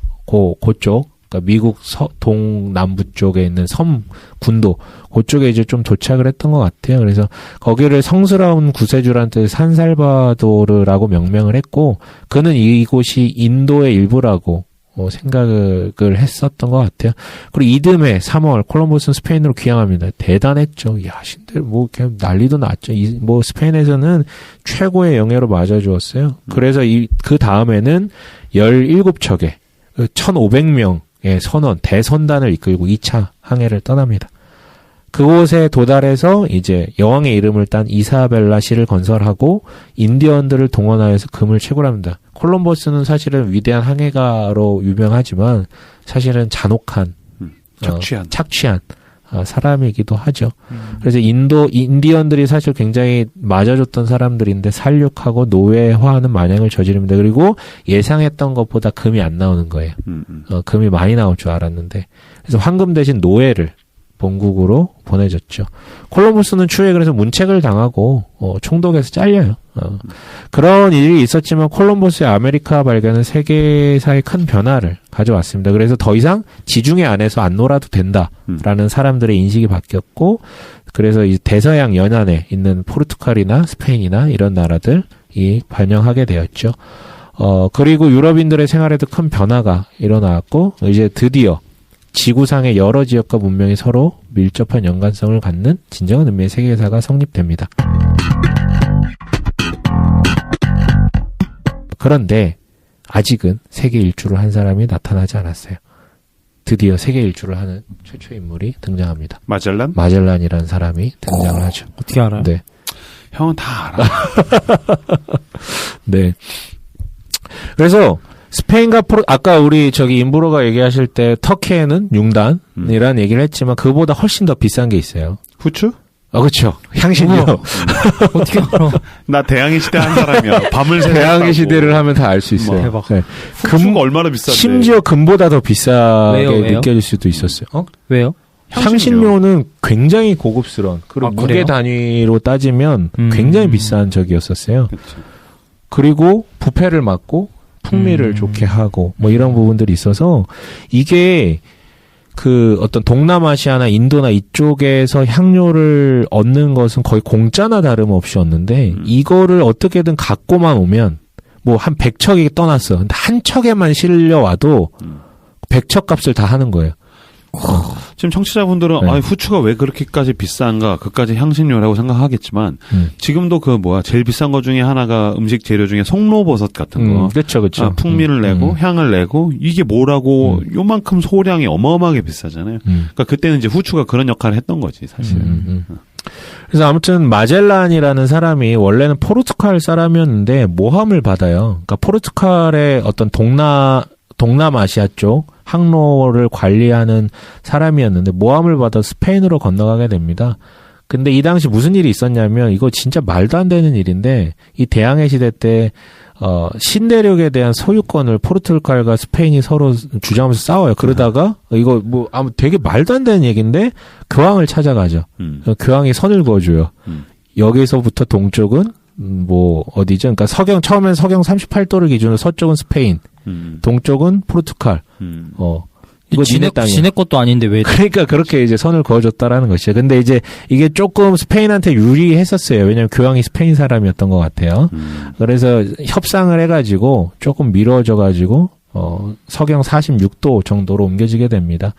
그쪽, 그러니까 미국 동남부 쪽에 있는 섬 군도 그쪽에 이제 좀 도착을 했던 것 같아요. 그래서 거기를 성스러운 구세주한테 산살바도르라고 명명을 했고, 그는 이곳이 인도의 일부라고 생각을 했었던 것 같아요. 그리고 이듬해 3월 콜럼버스는 스페인으로 귀향합니다. 대단했죠. 야, 신들 뭐 그냥 난리도 났죠. 뭐 스페인에서는 최고의 영예로 맞아주었어요. 그래서 그 다음에는 17척의 1,500명의 대선단을 이끌고 2차 항해를 떠납니다. 그곳에 도달해서 이제 여왕의 이름을 딴 이사벨라시를 건설하고 인디언들을 동원하여서 금을 채굴합니다. 콜럼버스는 사실은 위대한 항해가로 유명하지만 사실은 잔혹한 착취한 사람이기도 하죠. 그래서 인디언들이 사실 굉장히 맞아줬던 사람들인데 살육하고 노예화하는 만행을 저지릅니다. 그리고 예상했던 것보다 금이 안 나오는 거예요. 금이 많이 나올 줄 알았는데. 그래서 황금 대신 노예를 본국으로 보내졌죠. 콜럼버스는 추후에 그래서 문책을 당하고 총독에서 잘려요. 그런 일이 있었지만 콜럼버스의 아메리카 발견은 세계사에 큰 변화를 가져왔습니다. 그래서 더 이상 지중해 안에서 안 놀아도 된다라는 사람들의 인식이 바뀌었고, 그래서 이 대서양 연안에 있는 포르투갈이나 스페인이나 이런 나라들이 반영하게 되었죠. 그리고 유럽인들의 생활에도 큰 변화가 일어났고, 이제 드디어 지구상의 여러 지역과 문명이 서로 밀접한 연관성을 갖는 진정한 의미의 세계사가 성립됩니다. 그런데 아직은 세계 일주를 한 사람이 나타나지 않았어요. 드디어 세계 일주를 하는 최초의 인물이 등장합니다. 마젤란이라는 사람이 등장을 하죠. 어떻게 알아요? 네. 형은 다 알아. 네. 그래서 스페인과 아까 우리 임브로가 얘기하실 때 터키에는 융단이라는 얘기를 했지만 그보다 훨씬 더 비싼 게 있어요. 후추? 그렇죠. 향신료. 어떻게 알아? 나 대항해 시대 한 사람이야. 밤을 새고 대항해 시대를 하면 다 알 수 있어요. 대박. 네. 후추가 얼마나 비싼데. 심지어 금보다 더 비싸게 왜요? 느껴질 수도 있었어요. 왜요? 향신료는 굉장히 고급스러운, 그리고 무게 그래요? 단위로 따지면 굉장히 비싼 적이었었어요. 그치. 그리고 부패를 막고 풍미를 좋게 하고 뭐 이런 부분들이 있어서 이게 그 어떤 동남아시아나 인도나 이쪽에서 향료를 얻는 것은 거의 공짜나 다름없이 얻는데 이거를 어떻게든 갖고만 오면 뭐 한 100척이 떠났어. 근데 한 척에만 실려와도 100척 값을 다 하는 거예요. 지금 청취자분들은 네. 후추가 왜 그렇게까지 비싼가, 그까지 향신료라고 생각하겠지만 지금도 제일 비싼 것 중에 하나가 음식 재료 중에 송로버섯 같은 거. 그렇죠. 풍미를 내고 향을 내고 이게 뭐라고 요만큼 소량이 어마어마하게 비싸잖아요. 그러니까 그때는 이제 후추가 그런 역할을 했던 거지 사실은. 그래서 아무튼 마젤란이라는 사람이 원래는 포르투갈 사람이었는데 모함을 받아요. 그러니까 포르투갈의 어떤 동남아시아 쪽 항로를 관리하는 사람이었는데 모함을 받아 스페인으로 건너가게 됩니다. 근데 이 당시 무슨 일이 있었냐면 이거 진짜 말도 안 되는 일인데 이 대항해 시대 때 신대륙에 대한 소유권을 포르투갈과 스페인이 서로 주장하면서 싸워요. 그러다가 이거 되게 말도 안 되는 얘기인데 교황을 찾아가죠. 교황이 선을 그어줘요. 여기서부터 동쪽은 어디죠? 그러니까 처음엔 서경 38도를 기준으로 서쪽은 스페인, 동쪽은 포르투갈. 이거 지네 것도 아닌데 왜? 그러니까 그렇게 이제 선을 그어줬다라는 것이죠. 근데 이제 이게 조금 스페인한테 유리했었어요. 왜냐면 교황이 스페인 사람이었던 것 같아요. 그래서 협상을 해가지고 조금 미뤄져가지고 서경 46도 정도로 옮겨지게 됩니다.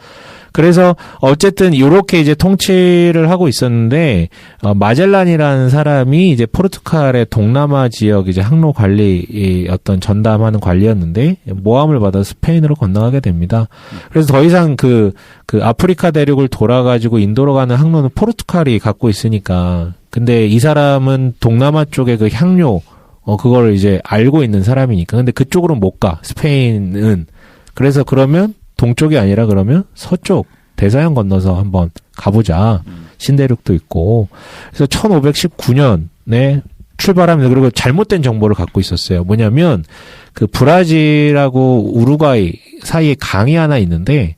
그래서 어쨌든 이렇게 이제 통치를 하고 있었는데 마젤란이라는 사람이 이제 포르투갈의 동남아 지역 이제 항로 관리 어떤 전담하는 관리였는데 모함을 받아 스페인으로 건너가게 됩니다. 그래서 더 이상 그 아프리카 대륙을 돌아가지고 인도로 가는 항로는 포르투갈이 갖고 있으니까, 근데 이 사람은 동남아 쪽의 그 향료 그걸 이제 알고 있는 사람이니까. 근데 그쪽으로 못 가, 스페인은. 그래서 그러면 동쪽이 아니라 그러면 서쪽 대서양 건너서 한번 가보자. 신대륙도 있고. 그래서 1519년에 출발합니다. 그리고 잘못된 정보를 갖고 있었어요. 뭐냐면 그 브라질하고 우루과이 사이에 강이 하나 있는데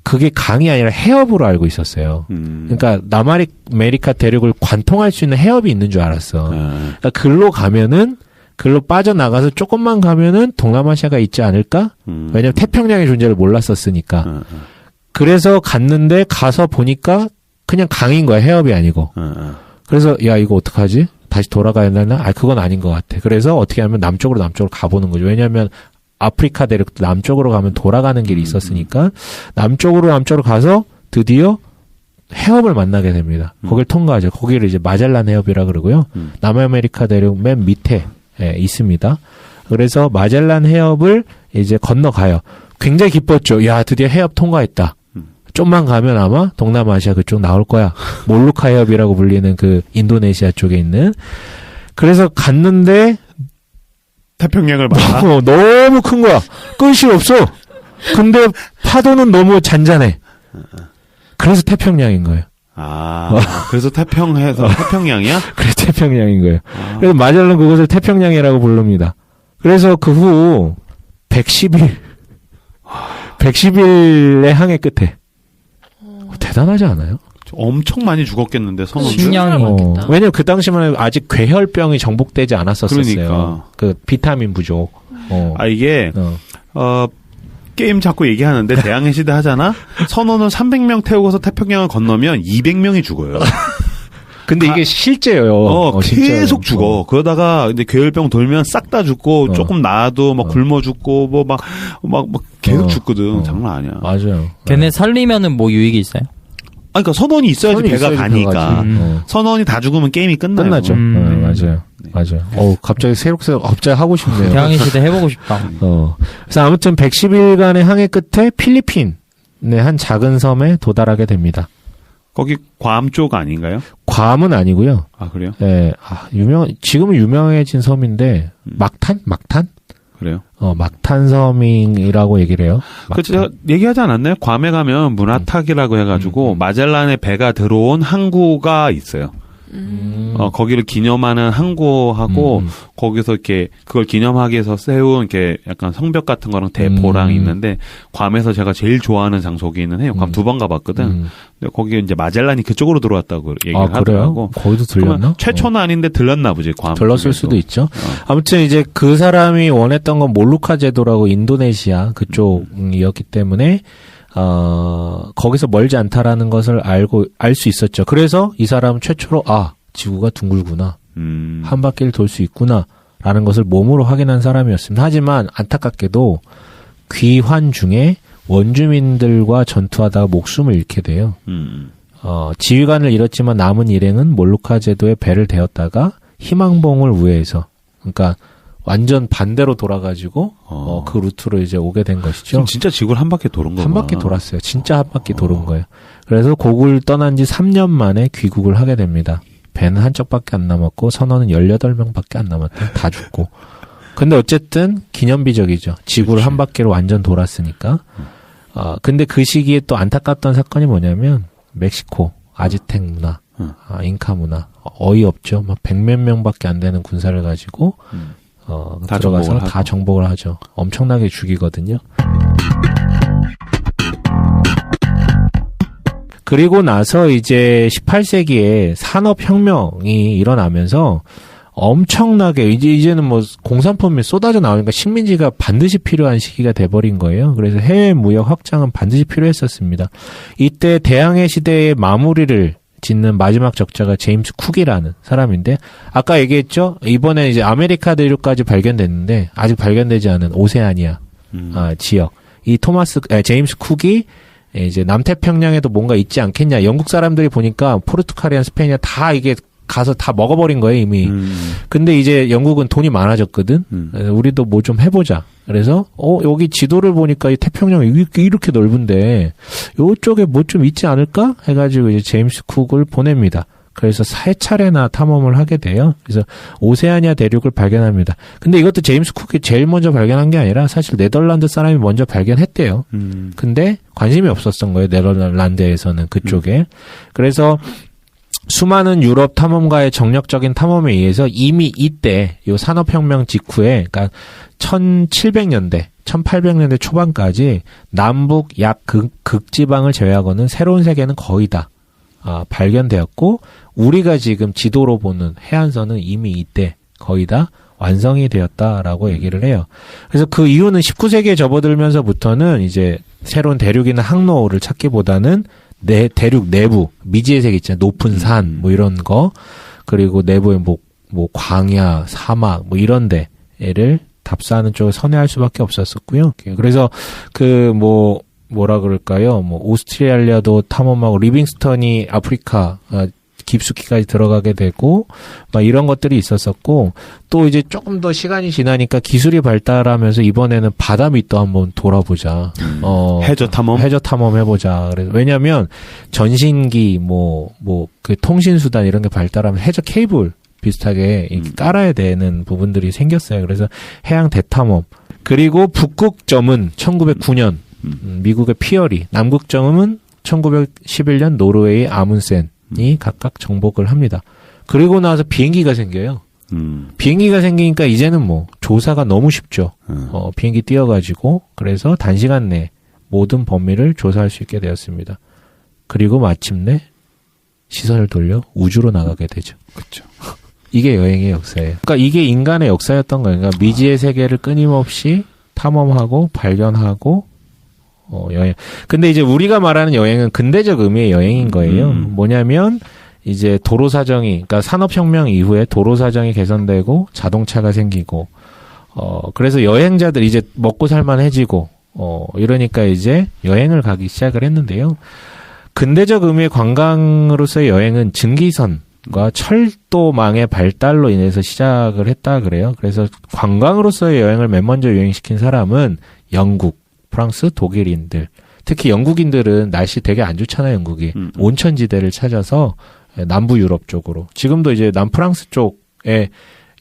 그게 강이 아니라 해협으로 알고 있었어요. 그러니까 남아메리카 대륙을 관통할 수 있는 해협이 있는 줄 알았어. 그러니까 글로 빠져나가서 조금만 가면은 동남아시아가 있지 않을까? 왜냐면 태평양의 존재를 몰랐었으니까. 그래서 갔는데 가서 보니까 그냥 강인 거야. 해협이 아니고. 그래서 야 이거 어떡하지? 다시 돌아가야 되나? 그건 아닌 것 같아. 그래서 어떻게 하면 남쪽으로 가보는 거죠. 왜냐면 아프리카 대륙도 남쪽으로 가면 돌아가는 길이 있었으니까 남쪽으로 가서 드디어 해협을 만나게 됩니다. 거길 통과하죠. 거기를 이제 마젤란 해협이라 그러고요. 남아메리카 대륙 맨 밑에 있습니다. 그래서 마젤란 해협을 이제 건너가요. 굉장히 기뻤죠. 야, 드디어 해협 통과했다. 좀만 가면 아마 동남아시아 그쪽 나올 거야. 몰루카 해협이라고 불리는 그 인도네시아 쪽에 있는. 그래서 갔는데 태평양을 봐. 너무 큰 거야. 끝이 없어. 근데 파도는 너무 잔잔해. 그래서 태평양인 거예요. 그래서 태평양이야? 그래서 태평양인 거예요. 그래서 마젤란 그것을 태평양이라고 부릅니다. 그래서 그 후 110일의 항해 끝에 대단하지 않아요? 엄청 많이 죽었겠는데 선원들. 식량이 왜냐면 그 당시만 해도 아직 괴혈병이 정복되지 않았었어요. 그러니까. 그 비타민 부족. 이게 게임 자꾸 얘기하는데 대항해 시대 하잖아. 선원을 300명 태우고서 태평양을 건너면 200명이 죽어요. 근데 이게 실제예요. 계속 죽어. 그러다가 이제 괴혈병 돌면 싹 다 죽고 조금 나아도 막 굶어 죽고 뭐 막 계속 죽거든. 장난 아니야. 맞아요. 걔네 살리면은 뭐 유익이 있어요? 그러니까 선원이 있어야지 배가 가니까. 선원이 다 죽으면 게임이 끝나죠. 맞아요. 갑자기 새록새록 갑자기 하고 싶네요. 대항해 시대 해보고 싶다. 그래서 아무튼 110일간의 항해 끝에 필리핀의 한 작은 섬에 도달하게 됩니다. 거기 괌 쪽 아닌가요? 괌은 아니고요. 그래요? 네, 지금은 유명해진 섬인데 막탄? 그래요? 막탄 섬이라고 얘기를 해요. 제가 얘기하지 않았나요? 괌에 가면 문화탁이라고 해가지고 마젤란의 배가 들어온 항구가 있어요. 거기를 기념하는 항구하고 거기서 이렇게 그걸 기념하기 위해서 세운 이렇게 약간 성벽 같은 거랑 대포랑 있는데 괌에서 제가 제일 좋아하는 장소기는 해요. 괌 2번 가봤거든. 근데 거기 이제 마젤란이 그쪽으로 들어왔다고 얘기를 하더라고. 거기도 들렸나? 최초는 아닌데 들렀나 보지. 괌 들렀을 쪽에도. 수도 있죠. 아무튼 이제 그 사람이 원했던 건 몰루카 제도라고 인도네시아 그쪽이었기 때문에 거기서 멀지 않다라는 것을 알 수 있었죠. 그래서 이 사람은 최초로 지구가 둥글구나. 한 바퀴를 돌 수 있구나. 라는 것을 몸으로 확인한 사람이었습니다. 하지만 안타깝게도 귀환 중에 원주민들과 전투하다가 목숨을 잃게 돼요. 지휘관을 잃었지만 남은 일행은 몰루카 제도에 배를 대었다가 희망봉을 우회해서 그러니까 완전 반대로 돌아가지고 그 루트로 이제 오게 된 것이죠. 진짜 지구를 한 바퀴 도는 거구나. 한 바퀴 돌았어요. 진짜 한 바퀴 도는 거예요. 그래서 곡을 떠난 지 3년 만에 귀국을 하게 됩니다. 배는 한 척밖에 안 남았고 선원은 18명밖에 안 남았대요. 다 죽고. 근데 어쨌든 기념비적이죠. 지구를 한 바퀴로 완전 돌았으니까. 근데 그 시기에 또 안타깝던 사건이 뭐냐면 멕시코 아즈텍 문화, 잉카 문화 어이없죠. 막 100몇 명밖에 안 되는 군사를 가지고 다 들어가서 다 정복을 하죠. 엄청나게 죽이거든요. 그리고 나서 이제 18세기에 산업혁명이 일어나면서 엄청나게 이제는 뭐 공산품이 쏟아져 나오니까 식민지가 반드시 필요한 시기가 돼버린 거예요. 그래서 해외 무역 확장은 반드시 필요했었습니다. 이때 대항해 시대의 마무리를 짓는 마지막 적자가 제임스 쿡이라는 사람인데 아까 얘기했죠. 이번에 이제 아메리카 대륙까지 발견됐는데 아직 발견되지 않은 오세아니아 지역. 이 제임스 쿡이 이제 남태평양에도 뭔가 있지 않겠냐. 영국 사람들이 보니까 포르투갈이나 스페인이나 다 이게 가서 다 먹어버린 거예요 이미. 근데 이제 영국은 돈이 많아졌거든. 우리도 뭐 좀 해보자. 그래서 여기 지도를 보니까 이 태평양이 이렇게 넓은데 요쪽에 뭐 좀 있지 않을까 해가지고 이제 제임스 쿡을 보냅니다. 그래서 3차례나 탐험을 하게 돼요. 그래서 오세아니아 대륙을 발견합니다. 근데 이것도 제임스 쿡이 제일 먼저 발견한 게 아니라 사실 네덜란드 사람이 먼저 발견했대요. 근데 관심이 없었던 거예요. 네덜란드에서는 그쪽에. 그래서 수많은 유럽 탐험가의 정력적인 탐험에 의해서 이미 이때 요 산업혁명 직후에 그러니까 1700년대 1800년대 초반까지 남북 약 극지방을 제외하고는 새로운 세계는 거의 다 발견되었고 우리가 지금 지도로 보는 해안선은 이미 이때 거의 다 완성이 되었다라고 얘기를 해요. 그래서 그 이유는 19세기에 접어들면서부터는 이제 새로운 대륙이나 항로를 찾기보다는 대륙 내부 미지의 세계 있잖아요. 높은 산 뭐 이런 거 그리고 내부에 뭐 광야 사막 뭐 이런 데를 답사하는 쪽을 선회할 수밖에 없었었고요. 그래서 뭐라 그럴까요? 뭐 오스트레일리아도 탐험하고 리빙스턴이 아프리카 깊숙이까지 들어가게 되고 막 이런 것들이 있었었고 또 이제 조금 더 시간이 지나니까 기술이 발달하면서 이번에는 바다 밑도 한번 돌아보자. 해저 탐험 해보자. 그래서 왜냐하면 전신기 그 통신 수단 이런 게 발달하면 해저 케이블 비슷하게 이렇게 깔아야 되는 부분들이 생겼어요. 그래서 해양 대탐험 그리고 북극점은 1909년 미국의 피어리, 남극점은 1911년 노르웨이 아문센이 각각 정복을 합니다. 그리고 나서 비행기가 생겨요. 비행기가 생기니까 이제는 조사가 너무 쉽죠. 비행기 띄워가지고 그래서 단시간 내에 모든 범위를 조사할 수 있게 되었습니다. 그리고 마침내 시선을 돌려 우주로 나가게 되죠. 그렇죠. 이게 여행의 역사예요. 그러니까 이게 인간의 역사였던 거예요. 그러니까 미지의 세계를 끊임없이 탐험하고 발견하고 여행. 근데 이제 우리가 말하는 여행은 근대적 의미의 여행인 거예요. 뭐냐면 이제 도로 사정이 그러니까 산업혁명 이후에 도로 사정이 개선되고 자동차가 생기고 그래서 여행자들 이제 먹고 살만해지고 이러니까 이제 여행을 가기 시작을 했는데요. 근대적 의미의 관광으로서의 여행은 증기선과 철도망의 발달로 인해서 시작을 했다 그래요. 그래서 관광으로서의 여행을 맨 먼저 유행시킨 사람은 영국, 프랑스, 독일인들. 특히 영국인들은 날씨 되게 안 좋잖아요, 영국이. 온천지대를 찾아서 남부 유럽 쪽으로. 지금도 이제 남프랑스 쪽에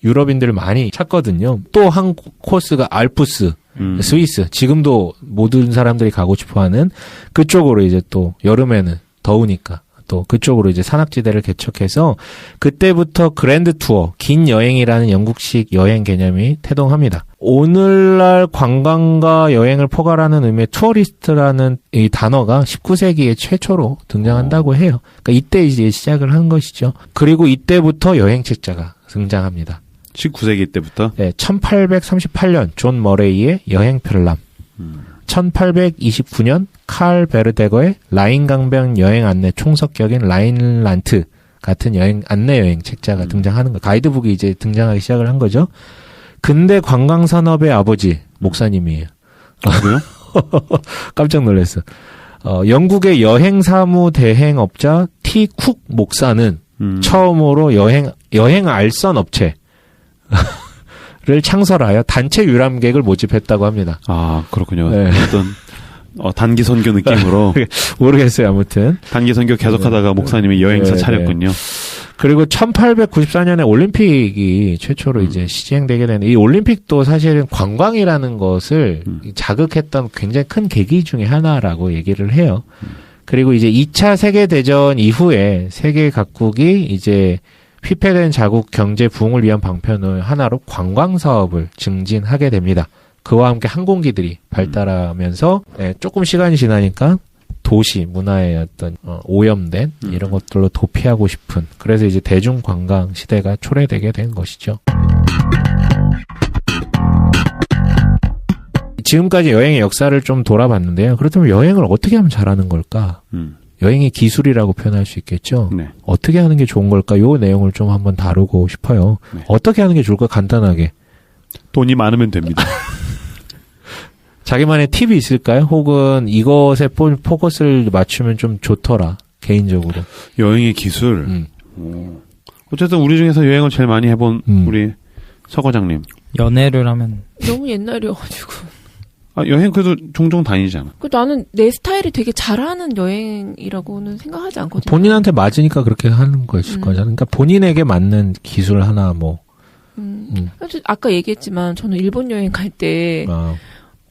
유럽인들을 많이 찾거든요. 또 한 코스가 알프스, 스위스. 지금도 모든 사람들이 가고 싶어 하는 그쪽으로 이제 또 여름에는 더우니까 또 그쪽으로 이제 산악지대를 개척해서 그때부터 그랜드 투어, 긴 여행이라는 영국식 여행 개념이 태동합니다. 오늘날 관광과 여행을 포괄하는 의미의 투어리스트라는 이 단어가 19세기에 최초로 등장한다고 해요. 그러니까 이때 이제 시작을 한 것이죠. 그리고 이때부터 여행 책자가 등장합니다. 19세기 때부터? 네, 1838년 존 머레이의 여행 편람. 1829년 칼 베르데거의 라인 강변 여행 안내 총석격인 라인란트 같은 여행 안내 여행 책자가 등장하는 거. 가이드북이 이제 등장하기 시작을 한 거죠. 근대 관광 산업의 아버지 목사님이에요. 그래요? 깜짝 놀랐어. 영국의 여행 사무 대행업자 T 쿡 목사는 처음으로 여행 알선 업체 를 창설하여 단체 유람객을 모집했다고 합니다. 아, 그렇군요. 네. 어떤 단기 선교 느낌으로 모르겠어요. 아무튼 단기 선교 계속하다가 목사님이 여행사 차렸군요. 그리고 1894년에 올림픽이 최초로 이제 시행되게 되는 이 올림픽도 사실은 관광이라는 것을 자극했던 굉장히 큰 계기 중에 하나라고 얘기를 해요. 그리고 이제 2차 세계대전 이후에 세계 각국이 이제 휘폐된 자국 경제 부흥을 위한 방편을 하나로 관광 사업을 증진하게 됩니다. 그와 함께 항공기들이 발달하면서 조금 시간이 지나니까 도시 문화의 어떤 오염된 이런 것들로 도피하고 싶은 그래서 이제 대중 관광 시대가 초래되게 된 것이죠. 지금까지 여행의 역사를 좀 돌아봤는데요. 그렇다면 여행을 어떻게 하면 잘하는 걸까? 여행의 기술이라고 표현할 수 있겠죠. 네. 어떻게 하는 게 좋은 걸까? 요 내용을 좀 한번 다루고 싶어요. 네. 어떻게 하는 게 좋을까? 간단하게. 돈이 많으면 됩니다. 자기만의 팁이 있을까요? 혹은 이것에 포커스를 맞추면 좀 좋더라. 개인적으로. 여행의 기술. 어쨌든 우리 중에서 여행을 제일 많이 해본 우리 서 과장님. 연애를 하면 너무 옛날이어가지고. 아, 여행 그래도 종종 다니잖아. 나는 내 스타일이 되게 잘하는 여행이라고는 생각하지 않거든요. 본인한테 맞으니까 그렇게 하는 거였을 거잖아. 그러니까 본인에게 맞는 기술 하나 아까 얘기했지만 저는 일본 여행 갈 때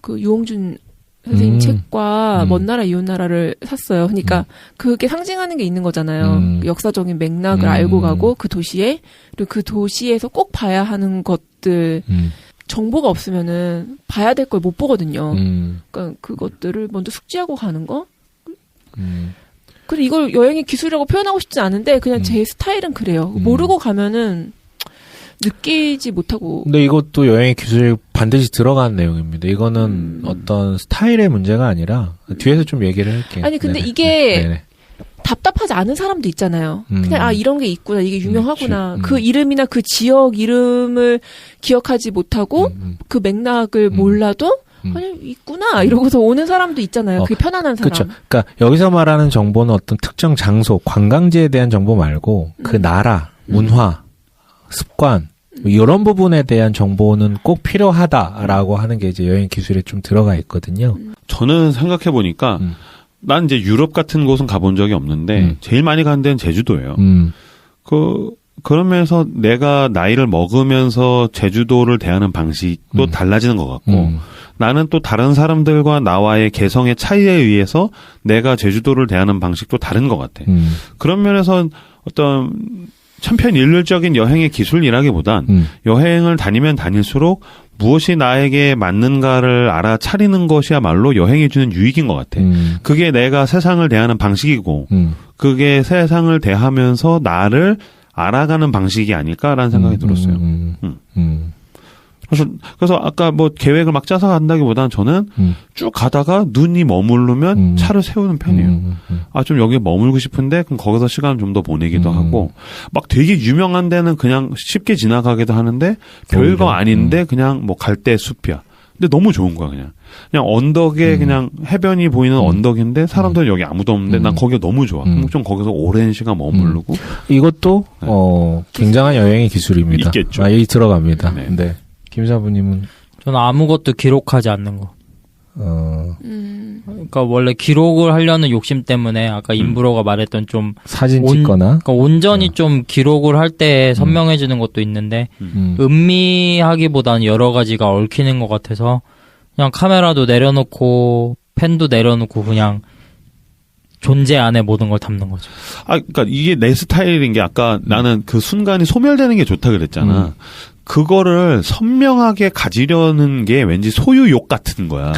그 유홍준 선생님 책과 먼 나라 이웃 나라를 샀어요. 그러니까 그게 상징하는 게 있는 거잖아요. 역사적인 맥락을 알고 가고 그 도시에 그리고 그 도시에서 꼭 봐야 하는 것들 정보가 없으면은 봐야 될 걸 못 보거든요. 그러니까 그것들을 먼저 숙지하고 가는 거. 그리고 이걸 여행의 기술이라고 표현하고 싶지 않은데 그냥 제 스타일은 그래요. 모르고 가면은 느끼지 못하고. 근데 이것도 여행의 기술이 반드시 들어가는 내용입니다. 이거는 어떤 스타일의 문제가 아니라 뒤에서 좀 얘기를 할게요. 아니 근데 네네. 이게 네네. 답답하지 않은 사람도 있잖아요. 그냥 이런 게 있구나. 이게 유명하구나. 그치. 그 이름이나 그 지역 이름을 기억하지 못하고 그 맥락을 몰라도 아니 있구나 이러고서 오는 사람도 있잖아요. 그게 편안한 사람. 그렇죠. 그러니까 여기서 말하는 정보는 어떤 특정 장소, 관광지에 대한 정보 말고 그 나라, 문화, 습관 이런 부분에 대한 정보는 꼭 필요하다라고 하는 게 이제 여행 기술에 좀 들어가 있거든요. 저는 생각해 보니까 난 이제 유럽 같은 곳은 가본 적이 없는데 제일 많이 간 데는 제주도예요. 그러면서 내가 나이를 먹으면서 제주도를 대하는 방식도 달라지는 것 같고 나는 또 다른 사람들과 나와의 개성의 차이에 의해서 내가 제주도를 대하는 방식도 다른 것 같아. 그런 면에서 어떤 천편일률적인 여행의 기술이라기보단 여행을 다니면 다닐수록 무엇이 나에게 맞는가를 알아차리는 것이야말로 여행이 주는 유익인 것 같아. 그게 내가 세상을 대하는 방식이고 그게 세상을 대하면서 나를 알아가는 방식이 아닐까라는 생각이 들었어요. 그래서 아까 뭐 계획을 막 짜서 간다기보다는 저는 쭉 가다가 눈이 머무르면 차를 세우는 편이에요. 아, 좀 여기 머물고 싶은데 그럼 거기서 시간을 좀 더 보내기도 하고 막 되게 유명한 데는 그냥 쉽게 지나가기도 하는데 별거 아닌데 그냥 뭐 갈대 숲이야. 근데 너무 좋은 거야 그냥 언덕에 그냥 해변이 보이는 언덕인데 사람들은 여기 아무도 없는데 난 거기가 너무 좋아. 그럼 좀 거기서 오랜 시간 머무르고 이것도 굉장한 여행의 기술입니다. 있겠죠. 이 들어갑니다. 네. 김사부님은 저는 아무것도 기록하지 않는 거. 그러니까 원래 기록을 하려는 욕심 때문에 아까 임브로가 말했던 좀 사진 찍거나 그러니까 온전히 좀 기록을 할 때 선명해지는 것도 있는데 음미하기보다는 여러 가지가 얽히는 것 같아서 그냥 카메라도 내려놓고 펜도 내려놓고 그냥 존재 안에 모든 걸 담는 거죠. 그러니까 이게 내 스타일인 게 아까 나는 그 순간이 소멸되는 게 좋다 그랬잖아. 그거를 선명하게 가지려는 게 왠지 소유욕 같은 거야.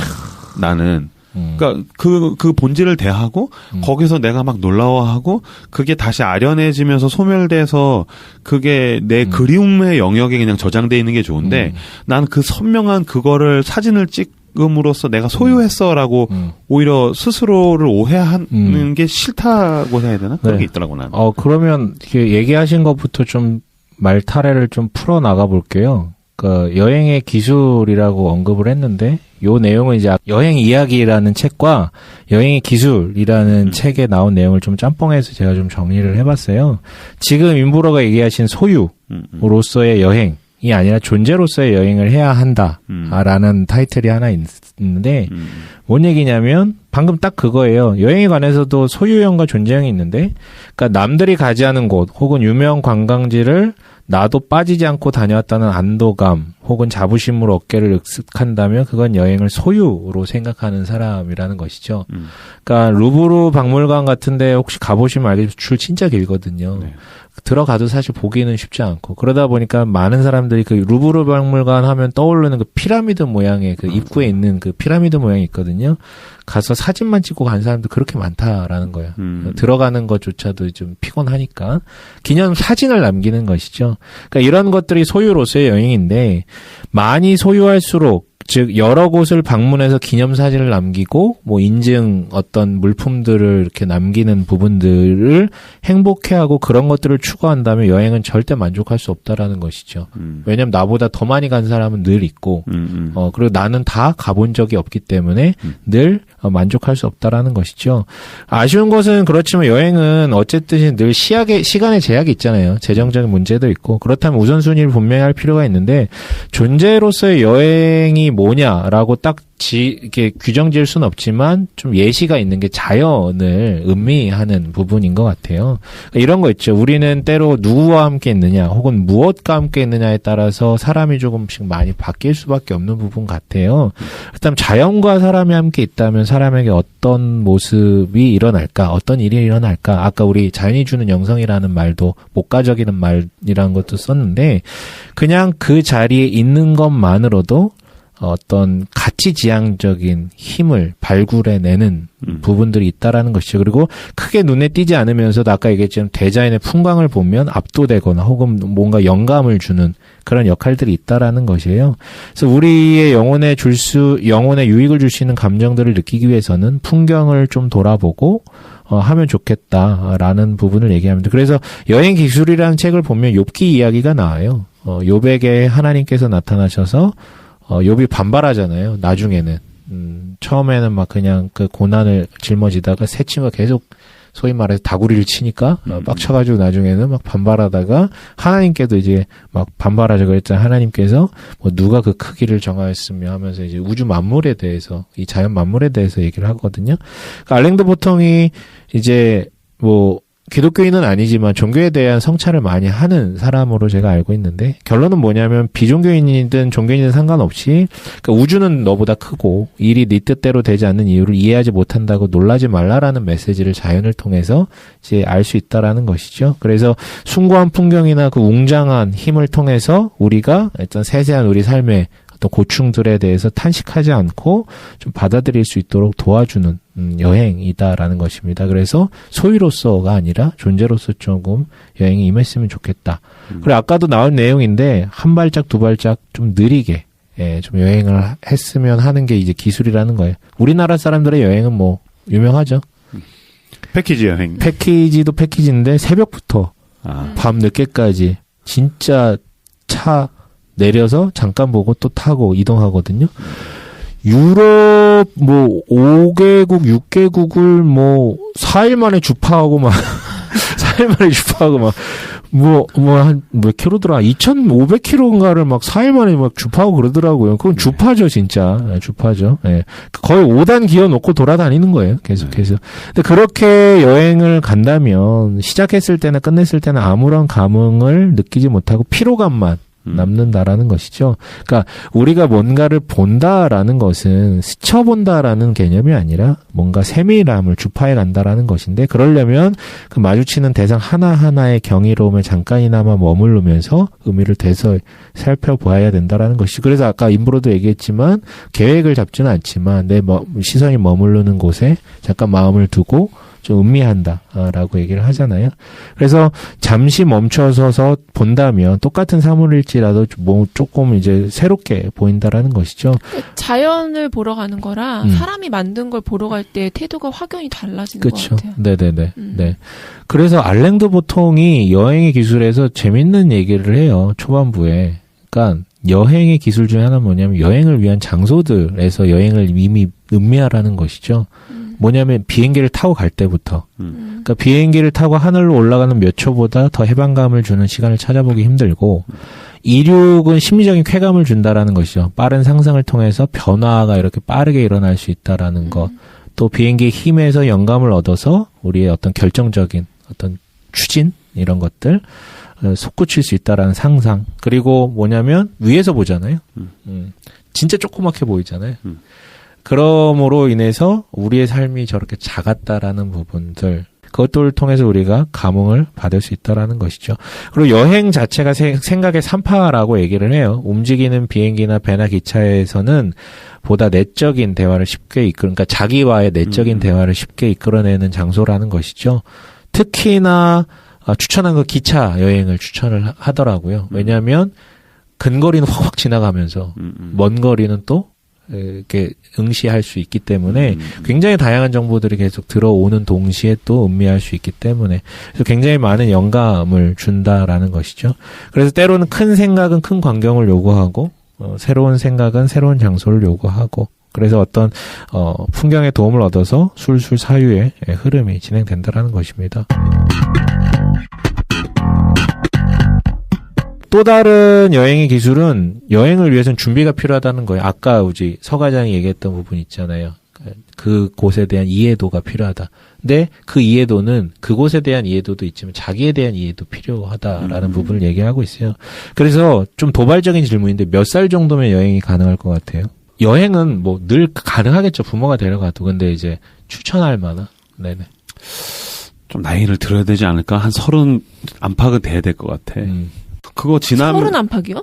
나는. 그러니까 그 본질을 대하고 거기서 내가 막 놀라워하고 그게 다시 아련해지면서 소멸돼서 그게 내 그리움의 영역에 그냥 저장돼 있는 게 좋은데 나는 그 선명한 그거를 사진을 찍음으로써 내가 소유했어라고 오히려 스스로를 오해하는 게 싫다고 해야 되나? 그런 게 있더라고 나는. 그러면 얘기하신 것부터 좀 말타래를 좀 풀어 나가 볼게요. 그 여행의 기술이라고 언급을 했는데 요 내용은 이제 여행 이야기라는 책과 여행의 기술이라는 책에 나온 내용을 좀 짬뽕해서 제가 좀 정리를 해봤어요. 지금 임브로가 얘기하신 소유로서의 여행이 아니라 존재로서의 여행을 해야 한다라는 타이틀이 하나 있는데 뭔 얘기냐면 방금 딱 그거예요. 여행에 관해서도 소유형과 존재형이 있는데 그러니까 남들이 가지 않은 곳 혹은 유명 관광지를 나도 빠지지 않고 다녀왔다는 안도감 혹은 자부심으로 어깨를 으쓱한다면 그건 여행을 소유로 생각하는 사람이라는 것이죠. 그러니까 루브르 박물관 같은데 혹시 가보시면 알겠지만 줄 진짜 길거든요. 네. 들어가도 사실 보기는 쉽지 않고 그러다 보니까 많은 사람들이 그 루브르 박물관 하면 떠오르는 그 피라미드 모양의 그 입구에 있는 그 피라미드 모양이 있거든요. 가서 사진만 찍고 간 사람도 그렇게 많다라는 거야. 들어가는 것조차도 좀 피곤하니까 기념 사진을 남기는 것이죠. 그러니까 이런 것들이 소유로서의 여행인데 많이 소유할수록 즉 여러 곳을 방문해서 기념사진을 남기고 뭐 인증 어떤 물품들을 이렇게 남기는 부분들을 행복해하고 그런 것들을 추구한다면 여행은 절대 만족할 수 없다라는 것이죠. 왜냐면 나보다 더 많이 간 사람은 늘 있고 그리고 나는 다 가본 적이 없기 때문에 늘 만족할 수 없다라는 것이죠. 아쉬운 것은 그렇지만 여행은 어쨌든 늘 시간의 제약이 있잖아요. 재정적인 문제도 있고 그렇다면 우선순위를 분명히 할 필요가 있는데 존재로서의 여행이 뭐냐라고 딱 이렇게 규정 지을 수는 없지만 좀 예시가 있는 게 자연을 음미하는 부분인 것 같아요. 그러니까 이런 거 있죠. 우리는 때로 누구와 함께 있느냐 혹은 무엇과 함께 있느냐에 따라서 사람이 조금씩 많이 바뀔 수밖에 없는 부분 같아요. 그다음 자연과 사람이 함께 있다면 사람에게 어떤 모습이 일어날까? 어떤 일이 일어날까? 아까 우리 자연이 주는 영성이라는 말도 목가적이는 말이라는 것도 썼는데 그냥 그 자리에 있는 것만으로도 어떤 가치지향적인 힘을 발굴해내는 부분들이 있다라는 것이죠. 그리고 크게 눈에 띄지 않으면서도 아까 얘기했지만 대자연의 풍광을 보면 압도되거나 혹은 뭔가 영감을 주는 그런 역할들이 있다라는 것이에요. 그래서 우리의 영혼에 유익을 줄 수 있는 감정들을 느끼기 위해서는 풍경을 좀 돌아보고 하면 좋겠다라는 부분을 얘기합니다. 그래서 여행 기술이라는 책을 보면 욥기 이야기가 나와요. 욥에게 하나님께서 나타나셔서 욥이 반발하잖아요. 나중에는. 처음에는 막 그냥 그 고난을 짊어지다가 새 친구가 계속 소위 말해서 다구리를 치니까 빡쳐가지고 나중에는 막 반발하다가 하나님께도 이제 막 반발하자 그랬잖아요. 하나님께서 뭐 누가 그 크기를 정하였으며 하면서 이제 우주 만물에 대해서 이 자연 만물에 대해서 얘기를 하거든요. 그러니까 알랭드 보통이 이제 뭐 기독교인은 아니지만 종교에 대한 성찰을 많이 하는 사람으로 제가 알고 있는데 결론은 뭐냐면 비종교인이든 종교인이든 상관없이 그러니까 우주는 너보다 크고 일이 네 뜻대로 되지 않는 이유를 이해하지 못한다고 놀라지 말라라는 메시지를 자연을 통해서 이제 알 수 있다라는 것이죠. 그래서 숭고한 풍경이나 그 웅장한 힘을 통해서 우리가 어떤 세세한 우리 삶의 어떤 고충들에 대해서 탄식하지 않고 좀 받아들일 수 있도록 도와주는 여행이다라는 것입니다. 그래서 소유로서가 아니라 존재로서 조금 여행이 임했으면 좋겠다. 그리고 아까도 나온 내용인데 한 발짝 두 발짝 좀 느리게 좀 여행을 했으면 하는 게 이제 기술이라는 거예요. 우리나라 사람들의 여행은 뭐 유명하죠. 패키지 여행. 패키지도 패키지인데 새벽부터 밤 늦게까지 진짜 차 내려서 잠깐 보고 또 타고 이동하거든요. 유럽 뭐 5개국, 6개국을 뭐 4일 만에 주파하고 막 4일 만에 주파하고 막 한 몇 킬로더라? 2,500km인가를 막 4일 만에 막 주파하고 그러더라고요. 그건 주파죠, 진짜. 네, 주파죠. 예. 거의 5단 기어 놓고 돌아다니는 거예요, 계속해서. 근데 그렇게 여행을 간다면 시작했을 때나 끝냈을 때는 아무런 감흥을 느끼지 못하고 피로감만 남는다라는 것이죠. 그러니까 우리가 뭔가를 본다라는 것은 스쳐본다라는 개념이 아니라 뭔가 세밀함을 주파해 간다라는 것인데 그러려면 그 마주치는 대상 하나하나의 경이로움에 잠깐이나마 머무르면서 의미를 되서 살펴보아야 된다라는 것이죠. 그래서 아까 인브로도 얘기했지만 계획을 잡지는 않지만 내 시선이 머무르는 곳에 잠깐 마음을 두고 좀 음미한다라고 얘기를 하잖아요. 그래서 잠시 멈춰서서 본다면 똑같은 사물일지라도 뭐 조금 이제 새롭게 보인다라는 것이죠. 자연을 보러 가는 거랑 사람이 만든 걸 보러 갈 때 태도가 확연히 달라지는 그쵸. 것 같아요. 네네네. 네. 그래서 알랭드 보통이 여행의 기술에서 재밌는 얘기를 해요. 초반부에. 그러니까 여행의 기술 중에 하나는 뭐냐면 여행을 위한 장소들에서 여행을 이미 음미하라는 것이죠. 뭐냐면 비행기를 타고 갈 때부터 그러니까 비행기를 타고 하늘로 올라가는 몇 초보다 더 해방감을 주는 시간을 찾아보기 힘들고 이륙은 심리적인 쾌감을 준다라는 것이죠. 빠른 상승을 통해서 변화가 이렇게 빠르게 일어날 수 있다라는 것. 또 비행기의 힘에서 영감을 얻어서 우리의 어떤 결정적인 어떤 추진 이런 것들 솟구칠 수 있다라는 상상. 그리고 뭐냐면 위에서 보잖아요. 진짜 조그맣게 보이잖아요. 그러므로 인해서 우리의 삶이 저렇게 작았다라는 부분들 그것들을 통해서 우리가 감흥을 받을 수 있다라는 것이죠. 그리고 여행 자체가 생각의 산파라고 얘기를 해요. 움직이는 비행기나 배나 기차에서는 보다 내적인 대화를 쉽게 그러니까 자기와의 내적인 대화를 쉽게 이끌어내는 장소라는 것이죠. 특히나 추천한 그 기차 여행을 추천을 하더라고요. 왜냐하면 근거리는 확확 지나가면서 먼 거리는 또 이렇게 응시할 수 있기 때문에 굉장히 다양한 정보들이 계속 들어오는 동시에 또 음미할 수 있기 때문에 그래서 굉장히 많은 영감을 준다라는 것이죠. 그래서 때로는 큰 생각은 큰 광경을 요구하고 새로운 생각은 새로운 장소를 요구하고 그래서 어떤 풍경의 도움을 얻어서 술술 사유의 흐름이 진행된다라는 것입니다. 또 다른 여행의 기술은 여행을 위해서는 준비가 필요하다는 거예요. 아까 우리 서 과장이 얘기했던 부분 있잖아요. 그 곳에 대한 이해도가 필요하다. 근데 그 이해도는 그곳에 대한 이해도도 있지만 자기에 대한 이해도 필요하다라는 부분을 얘기하고 있어요. 그래서 좀 도발적인 질문인데 몇 살 정도면 여행이 가능할 것 같아요? 여행은 뭐 늘 가능하겠죠. 부모가 데려가도. 근데 이제 추천할 만한. 네네. 좀 나이를 들어야 되지 않을까? 한 30 안팎은 돼야 될 것 같아. 그거 지나면 30 안팎이요?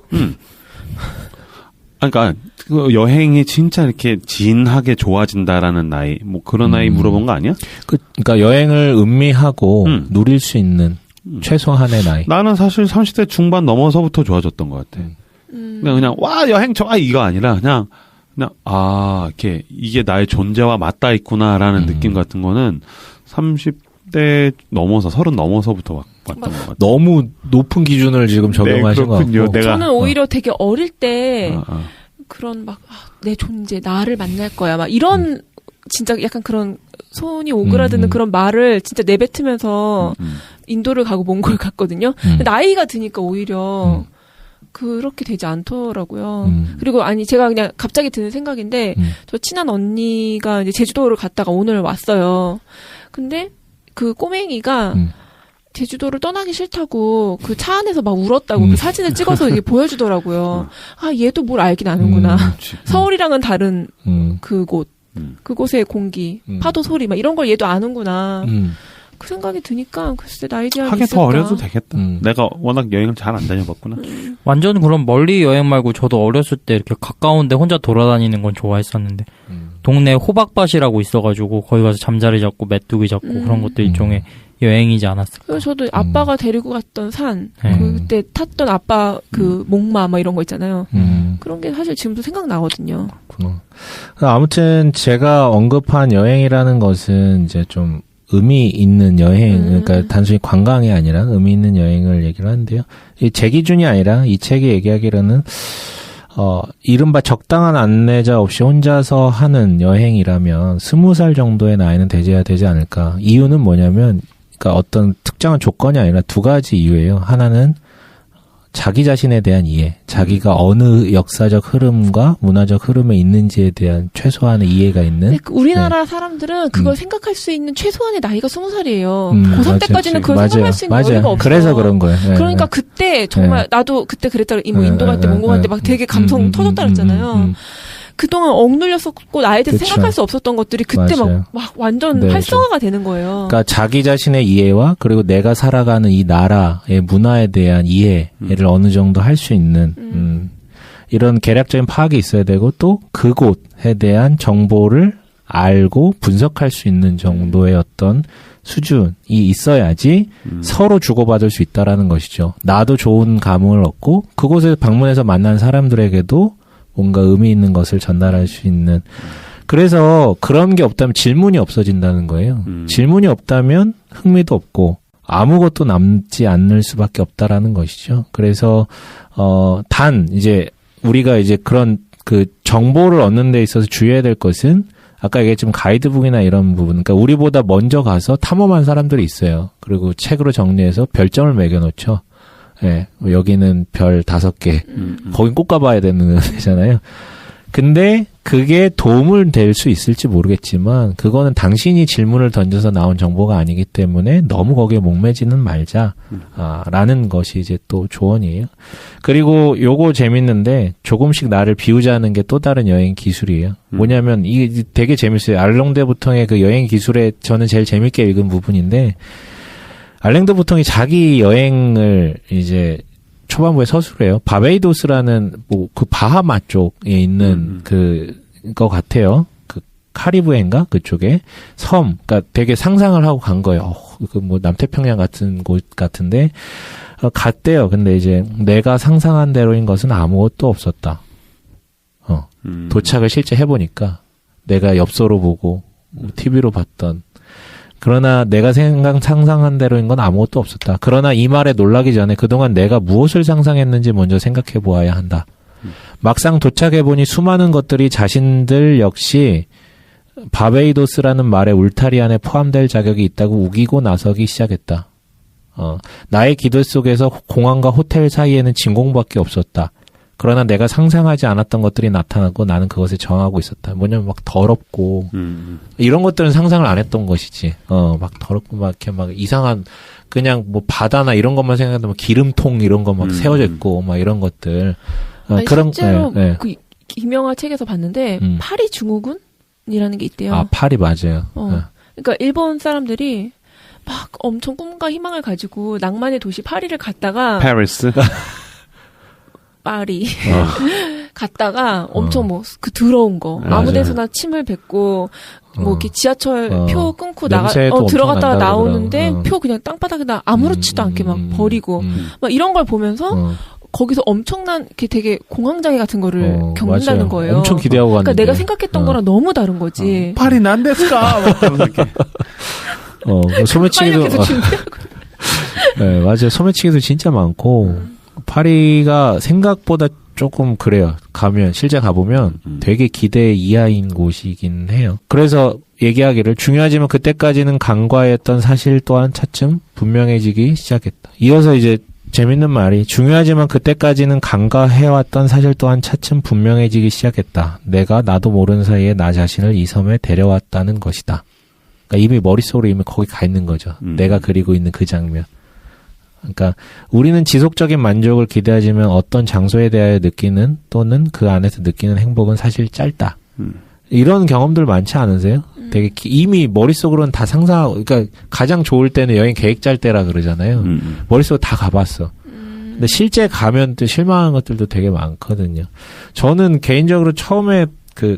그러니까 그 여행이 진짜 이렇게 진하게 좋아진다라는 나이, 뭐 그런 나이 물어본 거 아니야? 그러니까 여행을 음미하고 누릴 수 있는 최소한의 나이. 나는 사실 30대 중반 넘어서부터 좋아졌던 것 같아. 그냥 와 여행 좋아 이거 아니라 그냥 이렇게 이게 나의 존재와 맞닿아 있구나라는 느낌 같은 거는 30대 넘어서 30 넘어서부터 왔던 것 같아요. 너무 높은 기준을 지금 적용하신 것 같고. 저는 오히려 되게 어릴 때 그런 막 내 존재, 나를 만날 거야, 막 이런 진짜 약간 그런 손이 오그라드는 그런 말을 진짜 내뱉으면서 인도를 가고 몽골 갔거든요. 나이가 드니까 오히려 그렇게 되지 않더라고요. 그리고 아니 제가 그냥 갑자기 드는 생각인데 저 친한 언니가 이제 제주도를 갔다가 오늘 왔어요. 근데 그 꼬맹이가 제주도를 떠나기 싫다고 그 차 안에서 막 울었다고 그 사진을 찍어서 이게 보여주더라고요. 아 얘도 뭘 알긴 아는구나. 서울이랑은 다른 그곳의 공기, 파도 소리 막 이런 걸 얘도 아는구나. 그 생각이 드니까 글쎄 나이 제한이 하긴 있을까. 더 어려도 되겠다. 내가 워낙 여행을 잘 안 다녀봤구나. 완전 그런 멀리 여행 말고 저도 어렸을 때 이렇게 가까운데 혼자 돌아다니는 건 좋아했었는데 동네 호박밭이라고 있어가지고 거기 가서 잠자리 잡고 메뚜기 잡고 그런 것도 일종의 여행이지 않았을까. 그래서 저도 아빠가 데리고 갔던 산, 그때 탔던 아빠 그 목마 막 이런 거 있잖아요. 그런 게 사실 지금도 생각나거든요. 아무튼 제가 언급한 여행이라는 것은 이제 좀 의미 있는 여행, 그러니까 단순히 관광이 아니라 의미 있는 여행을 얘기를 하는데요. 제 기준이 아니라 이 책이 얘기하기로는 이른바 적당한 안내자 없이 혼자서 하는 여행이라면 20살 정도의 나이는 되져야 되지 않을까. 이유는 뭐냐면, 그러니까 어떤 특정한 조건이 아니라 두 가지 이유예요. 하나는 자기 자신에 대한 이해, 자기가 어느 역사적 흐름과 문화적 흐름에 있는지에 대한 최소한의 이해가 있는. 우리나라 사람들은 그걸 생각할 수 있는 최소한의 나이가 20살이에요. 고3 때까지는 그걸 생각할 수 있는 여유가 없어요. 그래서 그런 거예요. 그러니까 그때 정말 나도 그때 그랬다. 뭐 인도 갈 때, 몽골 갈 때 막 되게 감성 터졌다 그랬잖아요. 그동안 억눌렸었고 나에 대해서 생각할 수 없었던 것들이 그때 막 완전 활성화가 되는 거예요. 그러니까 자기 자신의 이해와 그리고 내가 살아가는 이 나라의 문화에 대한 이해를 어느 정도 할 수 있는 이런 개략적인 파악이 있어야 되고 또 그곳에 대한 정보를 알고 분석할 수 있는 정도의 어떤 수준이 있어야지 서로 주고받을 수 있다라는 것이죠. 나도 좋은 감흥을 얻고 그곳에 방문해서 만난 사람들에게도 뭔가 의미 있는 것을 전달할 수 있는. 그래서 그런 게 없다면 질문이 없어진다는 거예요. 질문이 없다면 흥미도 없고 아무것도 남지 않을 수밖에 없다라는 것이죠. 그래서 단 이제 우리가 이제 그런 그 정보를 얻는 데 있어서 주의해야 될 것은 아까 얘기했지만 가이드북이나 이런 부분, 그러니까 우리보다 먼저 가서 탐험한 사람들이 있어요. 그리고 책으로 정리해서 별점을 매겨놓죠. 예, 여기는 별 5개. 거긴 꼭 가봐야 되는 데잖아요. 근데 그게 도움을 될 수 있을지 모르겠지만 그거는 당신이 질문을 던져서 나온 정보가 아니기 때문에 너무 거기에 목매지는 말자. 라는 것이 이제 또 조언이에요. 그리고 요거 재밌는데 조금씩 나를 비우자는 게 또 다른 여행 기술이에요. 뭐냐면 이게 되게 재밌어요. 알롱드 보통의 그 여행 기술에 저는 제일 재밌게 읽은 부분인데 알랭드 보통이 자기 여행을 이제 초반부에 서술을 해요. 바베이도스라는 뭐 그 바하마 쪽에 있는 그거 같아요. 그 카리브해인가 그쪽에 섬, 그러니까 되게 상상을 하고 간 거예요. 그 뭐 남태평양 같은 곳 같은데 갔대요. 근데 이제 내가 상상한 대로인 것은 아무것도 없었다. 도착을 실제 해보니까 내가 엽서로 보고 TV로 봤던. 그러나 내가 상상한 대로인 건 아무것도 없었다. 그러나 이 말에 놀라기 전에 그동안 내가 무엇을 상상했는지 먼저 생각해 보아야 한다. 막상 도착해보니 수많은 것들이 자신들 역시 바베이도스라는 말의 울타리 안에 포함될 자격이 있다고 우기고 나서기 시작했다. 나의 기도 속에서 공항과 호텔 사이에는 진공밖에 없었다. 그러나 내가 상상하지 않았던 것들이 나타나고 나는 그것에 정하고 있었다. 뭐냐면 막 더럽고 이런 것들은 상상을 안 했던 것이지. 막 더럽고 막 이렇게 막 이상한 그냥 뭐 바다나 이런 것만 생각해도 막 기름통 이런 거 막 세워져 있고 막 이런 것들. 아니, 그런 실제로 그 김영하 책에서 봤는데 파리 증후군이라는 게 있대요. 아 파리 맞아요. 그러니까 일본 사람들이 막 엄청 꿈과 희망을 가지고 낭만의 도시 파리를 갔다가 파리스. 파리 갔다가 엄청 뭐 그 더러운 거 아무데서나 침을 뱉고 뭐 이렇게 지하철 표 끊고 들어갔다가 나오는데 표 그냥 땅바닥에다 아무렇지도 않게 막 버리고 막 이런 걸 보면서 거기서 엄청난 이렇게 되게 공황장애 같은 거를 겪는다는 맞아요. 거예요. 엄청 기대하고 갔는데. 그러니까 내가 생각했던 거랑 너무 다른 거지. 파리 난데스까? 소매치기도 네, 맞아요. 소매치기도 진짜 많고 파리가 생각보다 조금 그래요. 실제 가보면 되게 기대 이하인 곳이긴 해요. 그래서 얘기하기를 중요하지만 그때까지는 간과했던 사실 또한 차츰 분명해지기 시작했다. 이어서 이제 재밌는 말이 중요하지만 그때까지는 간과해왔던 사실 또한 차츰 분명해지기 시작했다. 내가 나도 모르는 사이에 나 자신을 이 섬에 데려왔다는 것이다. 그러니까 이미 머릿속으로 이미 거기 가 있는 거죠. 내가 그리고 있는 그 장면. 그러니까 우리는 지속적인 만족을 기대하지만 어떤 장소에 대하여 느끼는 또는 그 안에서 느끼는 행복은 사실 짧다. 이런 경험들 많지 않으세요? 되게 이미 머릿속으로는 다 그러니까 가장 좋을 때는 여행 계획 짤 때라 그러잖아요. 머릿속으로 다 가봤어. 근데 실제 가면 또 실망한 것들도 되게 많거든요. 저는 개인적으로 처음에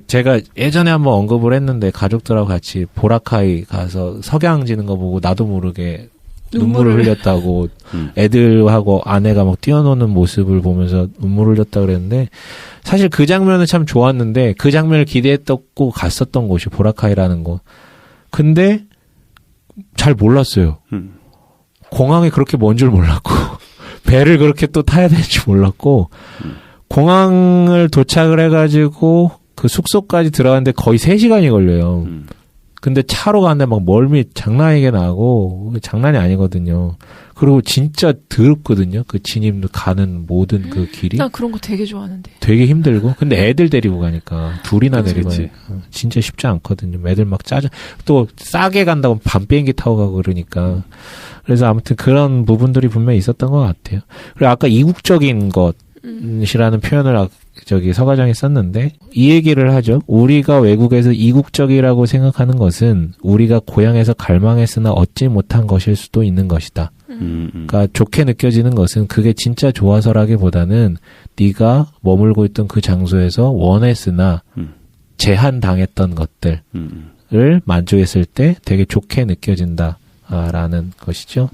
제가 예전에 한번 언급을 했는데 가족들하고 같이 보라카이 가서 석양 지는 거 보고 나도 모르게 눈물을 흘렸다고 애들하고 아내가 막 뛰어노는 모습을 보면서 눈물을 흘렸다 그랬는데 사실 그 장면은 참 좋았는데 그 장면을 기대했고 갔었던 곳이 보라카이라는 곳. 근데 잘 몰랐어요. 공항이 그렇게 먼 줄 몰랐고 배를 그렇게 또 타야 될지 몰랐고 공항을 도착을 해가지고 그 숙소까지 들어갔는데 거의 3시간이 걸려요. 근데 차로 가는데 막 멀미 장난이게 나고 장난이 아니거든요. 그리고 진짜 더럽거든요. 그 진입 가는 모든 그 길이. 난 그런 거 되게 좋아하는데. 되게 힘들고. 근데 애들 데리고 가니까 둘이나 데리고 가니까 진짜 쉽지 않거든요. 애들 막 또 싸게 간다고 밤 비행기 타고 가고 그러니까. 그래서 아무튼 그런 부분들이 분명히 있었던 것 같아요. 그리고 아까 이국적인 것이라는 표현을 서과장이 썼는데 이 얘기를 하죠. 우리가 외국에서 이국적이라고 생각하는 것은 우리가 고향에서 갈망했으나 얻지 못한 것일 수도 있는 것이다. 그러니까 좋게 느껴지는 것은 그게 진짜 좋아서라기보다는 네가 머물고 있던 그 장소에서 원했으나 제한당했던 것들을 만족했을 때 되게 좋게 느껴진다라는 것이죠.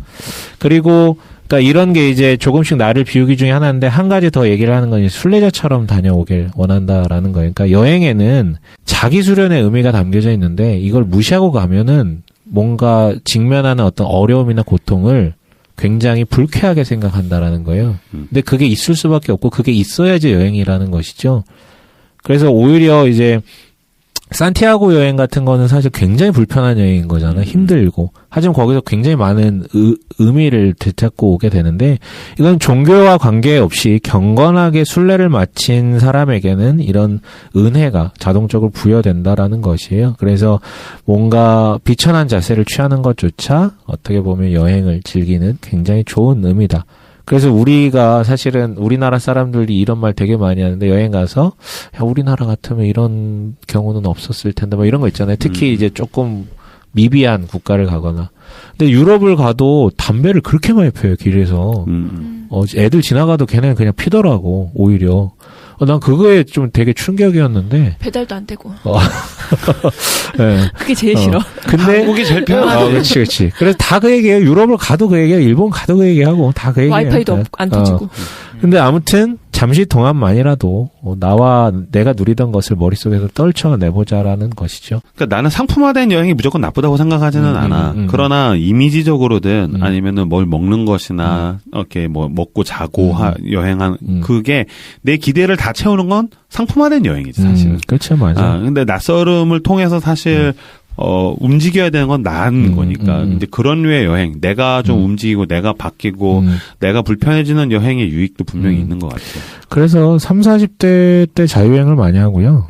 그리고 그러니까 이런 게 이제 조금씩 나를 비우기 중에 하나인데 한 가지 더 얘기를 하는 건 순례자처럼 다녀오길 원한다라는 거예요. 그러니까 여행에는 자기 수련의 의미가 담겨져 있는데 이걸 무시하고 가면은 뭔가 직면하는 어떤 어려움이나 고통을 굉장히 불쾌하게 생각한다라는 거예요. 근데 그게 있을 수밖에 없고 그게 있어야지 여행이라는 것이죠. 그래서 오히려 이제 산티아고 여행 같은 거는 사실 굉장히 불편한 여행인 거잖아요. 힘들고. 하지만 거기서 굉장히 많은 의미를 되찾고 오게 되는데 이건 종교와 관계없이 경건하게 순례를 마친 사람에게는 이런 은혜가 자동적으로 부여된다라는 것이에요. 그래서 뭔가 비천한 자세를 취하는 것조차 어떻게 보면 여행을 즐기는 굉장히 좋은 의미다. 그래서 우리가 사실은 우리나라 사람들이 이런 말 되게 많이 하는데 여행 가서 야 우리나라 같으면 이런 경우는 없었을 텐데 뭐 이런 거 있잖아요. 특히 이제 조금 미비한 국가를 가거나. 근데 유럽을 가도 담배를 그렇게 많이 펴요 길에서. 애들 지나가도 걔네는 그냥 피더라고 오히려. 난 그거에 좀 되게 충격이었는데. 배달도 안 되고. 네. 그게 제일 싫어. 근데 한국이 제일 편하지. 그렇지. 그래서 다 그 얘기예요. 유럽을 가도 그 얘기야. 일본 가도 그 얘기하고 다 그 얘기예요. 와이파이도 안 터지고. 근데 아무튼 잠시 동안만이라도 나와 내가 누리던 것을 머릿속에서 떨쳐내보자라는 것이죠. 그러니까 나는 상품화된 여행이 무조건 나쁘다고 생각하지는 않아. 그러나 이미지적으로든 아니면은 뭘 먹는 것이나 이렇게 뭐 먹고 자고 여행한 그게 내 기대를 다 채우는 건 상품화된 여행이지 사실은. 그렇죠, 맞아. 근데 낯설음을 통해서 사실 움직여야 되는 건 나은 거니까. 이제 그런 류의 여행, 내가 좀 움직이고, 내가 바뀌고, 내가 불편해지는 여행의 유익도 분명히 있는 것 같아요. 그래서 30, 40대 때 자유여행을 많이 하고요.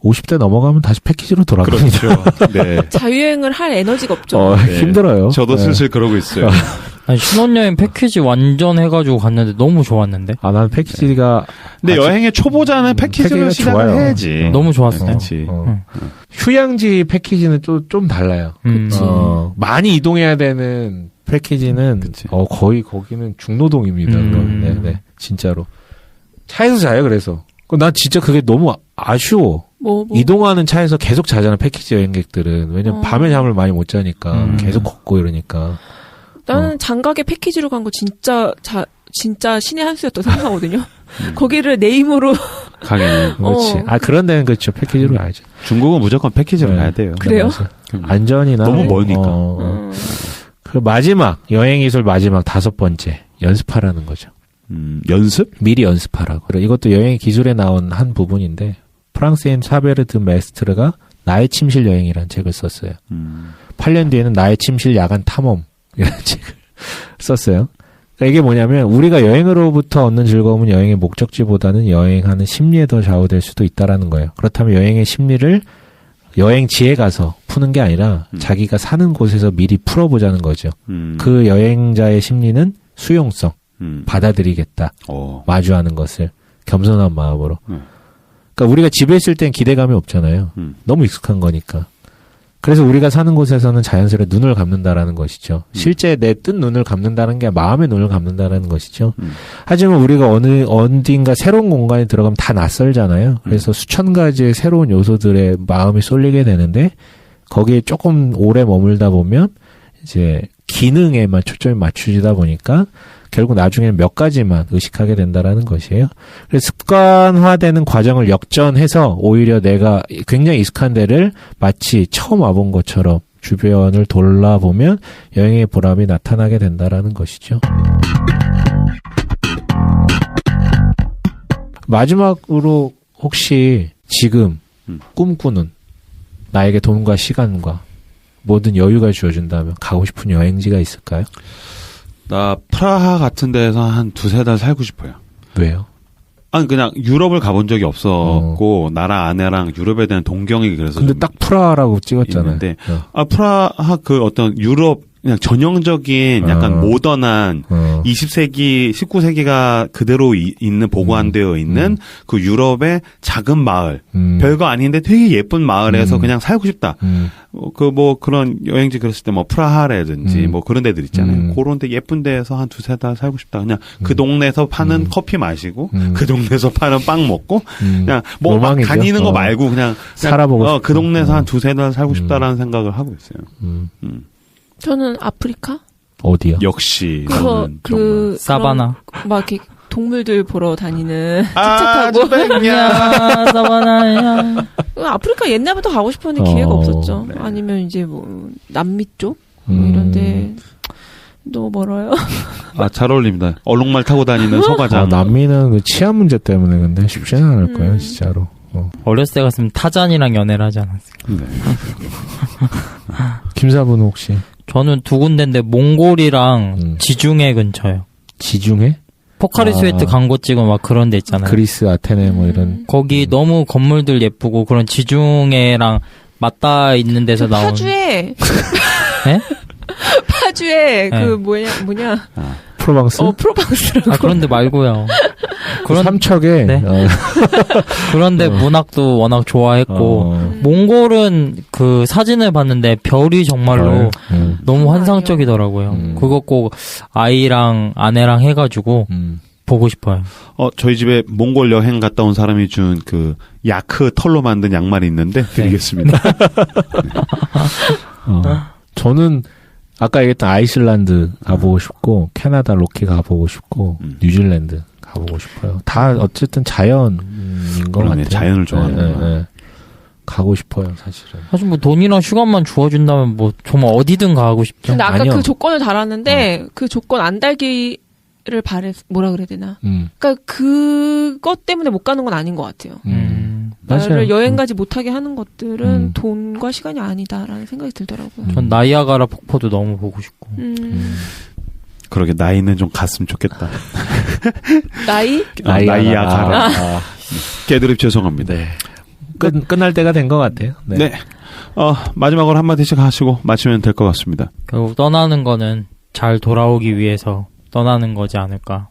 50대 넘어가면 다시 패키지로 돌아갑니다. 그렇죠. 네. 자유여행을 할 에너지가 없죠. 네. 힘들어요. 저도 슬슬 그러고 있어요. 아니, 신혼여행 패키지 완전 해가지고 갔는데 너무 좋았는데. 난 패키지가. 근데 여행의 초보자는 패키지로 시작을 좋아요. 해야지. 너무 좋았어요. 그렇지. 휴양지 패키지는 좀 달라요. 많이 이동해야 되는 패키지는 거의 거기는 중노동입니다. 네, 진짜로. 차에서 자요. 그래서 난 진짜 그게 너무 아쉬워. 뭐. 이동하는 차에서 계속 자잖아 패키지 여행객들은. 왜냐면 밤에 잠을 많이 못 자니까 계속 걷고 이러니까. 나는 장가게 패키지로 간 거 진짜 신의 한 수였다고 생각하거든요. 거기를 내 힘으로 가게는 그렇지. 그런 데는 그렇죠. 패키지로 가야죠. 중국은 무조건 패키지로 가야 돼요. 그래요? 안전이나 너무 멀니까. 그 마지막 여행 이술 마지막 5번째 연습하라는 거죠. 연습? 미리 연습하라고. 이것도 여행 기술에 나온 한 부분인데 프랑스인 샤베르 드 메스트르가 나의 침실 여행이라는 책을 썼어요. 8년 뒤에는 나의 침실 야간 탐험이라는 책을 썼어요. 그러니까 이게 뭐냐면 우리가 여행으로부터 얻는 즐거움은 여행의 목적지보다는 여행하는 심리에 더 좌우될 수도 있다라는 거예요. 그렇다면 여행의 심리를 여행지에 가서 푸는 게 아니라 자기가 사는 곳에서 미리 풀어보자는 거죠. 그 여행자의 심리는 수용성, 받아들이겠다, 마주하는 것을 겸손한 마음으로. 그러니까 우리가 집에 있을 땐 기대감이 없잖아요. 너무 익숙한 거니까. 그래서 우리가 사는 곳에서는 자연스레 눈을 감는다라는 것이죠. 실제 내 뜬 눈을 감는다는 게 마음의 눈을 감는다라는 것이죠. 하지만 우리가 어딘가 새로운 공간에 들어가면 다 낯설잖아요. 그래서 수천 가지의 새로운 요소들에 마음이 쏠리게 되는데 거기에 조금 오래 머물다 보면 이제 기능에만 초점이 맞추지다 보니까 결국 나중에는 몇 가지만 의식하게 된다라는 것이에요. 그래서 습관화되는 과정을 역전해서 오히려 내가 굉장히 익숙한 데를 마치 처음 와본 것처럼 주변을 돌아보면 여행의 보람이 나타나게 된다라는 것이죠. 마지막으로 혹시 지금 꿈꾸는 나에게 돈과 시간과 모든 여유가 주어진다면 가고 싶은 여행지가 있을까요? 나 프라하 같은 데에서 한 2-3달 살고 싶어요. 왜요? 아니 그냥 유럽을 가본 적이 없었고 나라 아내랑 유럽에 대한 동경이 그래서 근데 딱 프라하라고 찍었잖아요. 있는데 프라하 그 어떤 유럽 그냥 전형적인 약간 모던한 20세기, 19세기가 그대로 있는 보관되어 있는 그 유럽의 작은 마을. 별거 아닌데 되게 예쁜 마을에서 그냥 살고 싶다. 그 뭐 그런 여행지 그랬을 때 뭐 프라하라든지 뭐 그런 데들 있잖아요. 그런 데 예쁜 데에서 한 2-3달 살고 싶다. 그냥 그 동네에서 파는 커피 마시고 그 동네에서 파는 빵 먹고 그냥 뭐 막 다니는 거 말고 그냥 살아보고 그 동네에서 한 2-3달 살고 싶다라는 생각을 하고 있어요. 저는 아프리카? 어디요? 역시 그 사바나 막 이렇게 동물들 보러 다니는 차 타고 사바나야. 아프리카 옛날부터 가고 싶었는데 기회가 없었죠. 네. 아니면 이제 뭐 남미 쪽 이런데 너무 멀어요. 잘 어울립니다. 얼룩말 타고 다니는 소가장. 남미는 그 치안 문제 때문에 근데 쉽지는 않을 거예요, 진짜로. 어렸을 때 갔으면 타잔이랑 연애를 하지 않았을까. 네. 김사부는 혹시? 저는 2군데인데 몽골이랑 지중해 근처요. 지중해? 포카리 스웨트 광고 찍은 막 그런 데 있잖아요. 그리스, 아테네 뭐 이런. 거기 너무 건물들 예쁘고 그런 지중해랑 맞닿아 있는 데서 나온. 파주에. 네? 파주에 네. 그 뭐냐. 프로방스? 프로방스라고. 그런데 말고요. 그런 삼척에. 네. 그런데 문학도 워낙 좋아했고 몽골은 그 사진을 봤는데 별이 정말로 너무 환상적이더라고요. 그거 꼭 아이랑 아내랑 해가지고 보고 싶어요. 저희 집에 몽골 여행 갔다 온 사람이 준 그 야크 털로 만든 양말이 있는데 드리겠습니다. 저는 아까 얘기했던 아이슬란드 가보고 싶고 캐나다 로키 가보고 싶고 뉴질랜드 가보고 싶어요. 다 어쨌든 자연인 것 같아요. 자연을 좋아하는 가고 싶어요, 사실은. 사실 뭐 돈이랑 시간만 주어준다면 뭐 정말 어디든 가고 싶죠. 근데 아까 그 조건을 달았는데 그 조건 안 달기를 뭐라 그래야 되나? 그러니까 그것 때문에 못 가는 건 아닌 것 같아요. 나를 여행 가지 못하게 하는 것들은 돈과 시간이 아니다라는 생각이 들더라고요. 전 나이아가라 폭포도 너무 보고 싶고. 그러게 나이는 좀 갔으면 좋겠다. 나이? 나이아가라. 깨드립 죄송합니다. 네. 끝날 때가 된 것 같아요. 네. 네. 마지막으로 한마디씩 하시고 마치면 될 것 같습니다. 결국 떠나는 거는 잘 돌아오기 위해서 떠나는 거지 않을까.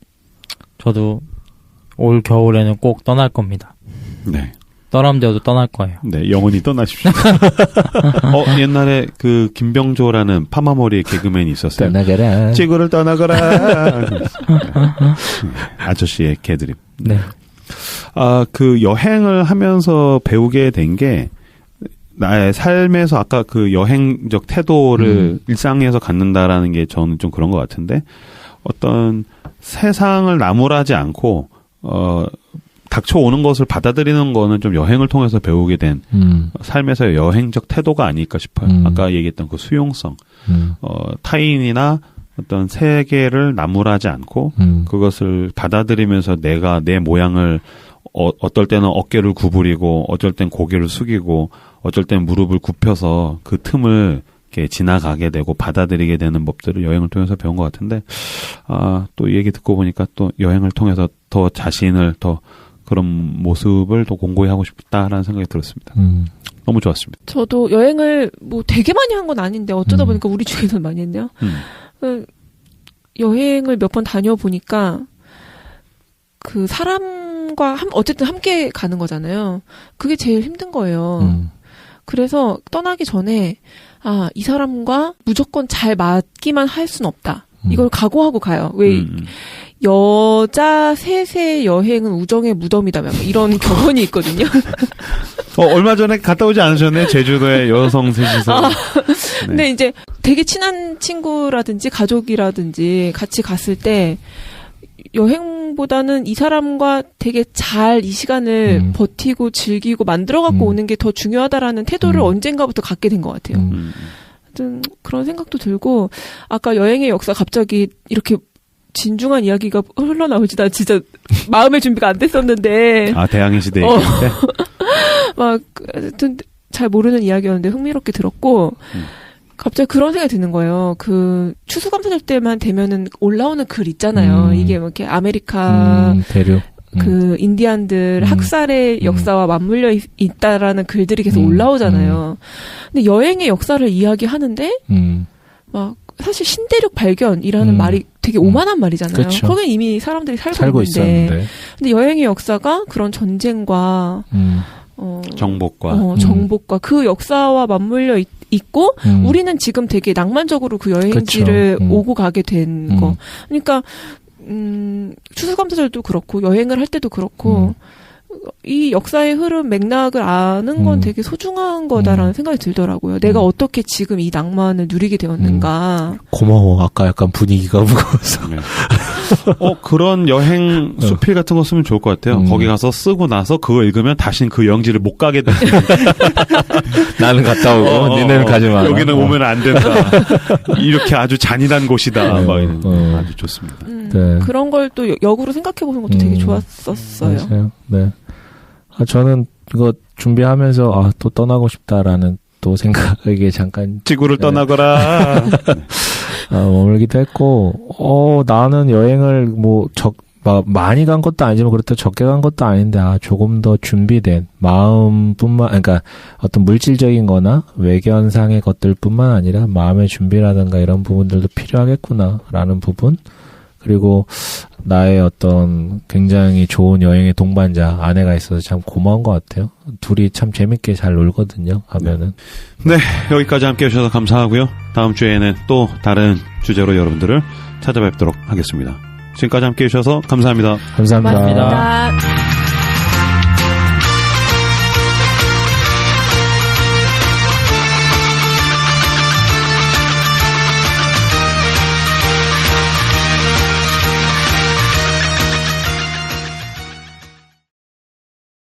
저도 올 겨울에는 꼭 떠날 겁니다. 네. 떠남되어도 떠날 거예요. 네, 영원히 떠나십시오. 옛날에 그 김병조라는 파마머리의 개그맨이 있었어요. 떠나가라. 지구를 떠나가라. 아저씨의 개드립. 네. 그 여행을 하면서 배우게 된 게 나의 삶에서 아까 그 여행적 태도를 일상에서 갖는다라는 게 저는 좀 그런 것 같은데 어떤 세상을 나무라지 않고 닥쳐오는 것을 받아들이는 거는 좀 여행을 통해서 배우게 된 삶에서의 여행적 태도가 아닐까 싶어요. 아까 얘기했던 그 수용성, 타인이나 어떤 세계를 나무라지 않고 그것을 받아들이면서 내가 내 모양을 어떨 때는 어깨를 구부리고 어쩔 땐 고개를 숙이고 어쩔 땐 무릎을 굽혀서 그 틈을 이렇게 지나가게 되고 받아들이게 되는 법들을 여행을 통해서 배운 것 같은데 또 이 얘기 듣고 보니까 또 여행을 통해서 더 자신을 더 그런 모습을 더 공고히 하고 싶다라는 생각이 들었습니다. 너무 좋았습니다. 저도 여행을 뭐 되게 많이 한 건 아닌데 어쩌다 보니까 우리 중에서는 많이 했네요. 여행을 몇 번 다녀보니까 그 사람과 어쨌든 함께 가는 거잖아요. 그게 제일 힘든 거예요. 그래서 떠나기 전에 이 사람과 무조건 잘 맞기만 할 순 없다. 이걸 각오하고 가요. 왜 여자 셋의 여행은 우정의 무덤이다. 이런 격언이 있거든요. 얼마 전에 갔다 오지 않으셨네? 제주도에 여성 셋이서. 네. 근데 이제 되게 친한 친구라든지 가족이라든지 같이 갔을 때 여행보다는 이 사람과 되게 잘 이 시간을 버티고 즐기고 만들어갖고 오는 게 더 중요하다라는 태도를 언젠가부터 갖게 된 것 같아요. 하여튼 그런 생각도 들고 아까 여행의 역사 갑자기 이렇게 진중한 이야기가 흘러나올지 나 진짜 마음의 준비가 안 됐었는데 대항해 시대 얘기할 때? 막 하여튼 잘 모르는 이야기였는데 흥미롭게 들었고 갑자기 그런 생각이 드는 거예요. 그 추수감사절 때만 되면은 올라오는 글 있잖아요. 이게 뭐 이렇게 아메리카 대륙 그 인디안들 학살의 역사와 맞물려 있다라는 글들이 계속 올라오잖아요. 근데 여행의 역사를 이야기하는데 막 사실 신대륙 발견이라는 말이 되게 오만한 말이잖아요. 그쵸. 거기 이미 사람들이 살고 있는데. 근데 여행의 역사가 그런 전쟁과 정복과 그 역사와 맞물려 있고 우리는 지금 되게 낭만적으로 그 여행지를 오고 가게 된 거. 그러니까 추수감사절도 그렇고 여행을 할 때도 그렇고 이 역사의 흐름 맥락을 아는 건 되게 소중한 거다라는 생각이 들더라고요. 내가 어떻게 지금 이 낭만을 누리게 되었는가. 고마워. 아까 약간 분위기가 무거워서. 네. 그런 여행 수필 같은 거 쓰면 좋을 것 같아요. 거기 가서 쓰고 나서 그거 읽으면 다신 그 여행지를 못 가게 돼. 나는 갔다 오고 니네는 가지 마. 여기는 오면 안 된다. 이렇게 아주 잔인한 곳이다. 막 이런 아주 좋습니다. 네. 그런 걸 또 역으로 생각해 보는 것도 되게 좋았었어요. 맞아요. 네. 저는 이거 준비하면서 또 떠나고 싶다라는 또 생각에 잠깐 지구를 떠나거라. 머물기도 했고 나는 여행을 많이 간 것도 아니지만 그렇다고 적게 간 것도 아닌데 조금 더 준비된 마음뿐만 그러니까 어떤 물질적인 거나 외견상의 것들뿐만 아니라 마음의 준비라든가 이런 부분들도 필요하겠구나라는 부분 그리고 나의 어떤 굉장히 좋은 여행의 동반자 아내가 있어서 참 고마운 것 같아요. 둘이 참 재밌게 잘 놀거든요. 하면은. 네, 여기까지 함께 해주셔서 감사하고요. 다음 주에는 또 다른 주제로 여러분들을 찾아뵙도록 하겠습니다. 지금까지 함께 해주셔서 감사합니다. 감사합니다. 고맙습니다.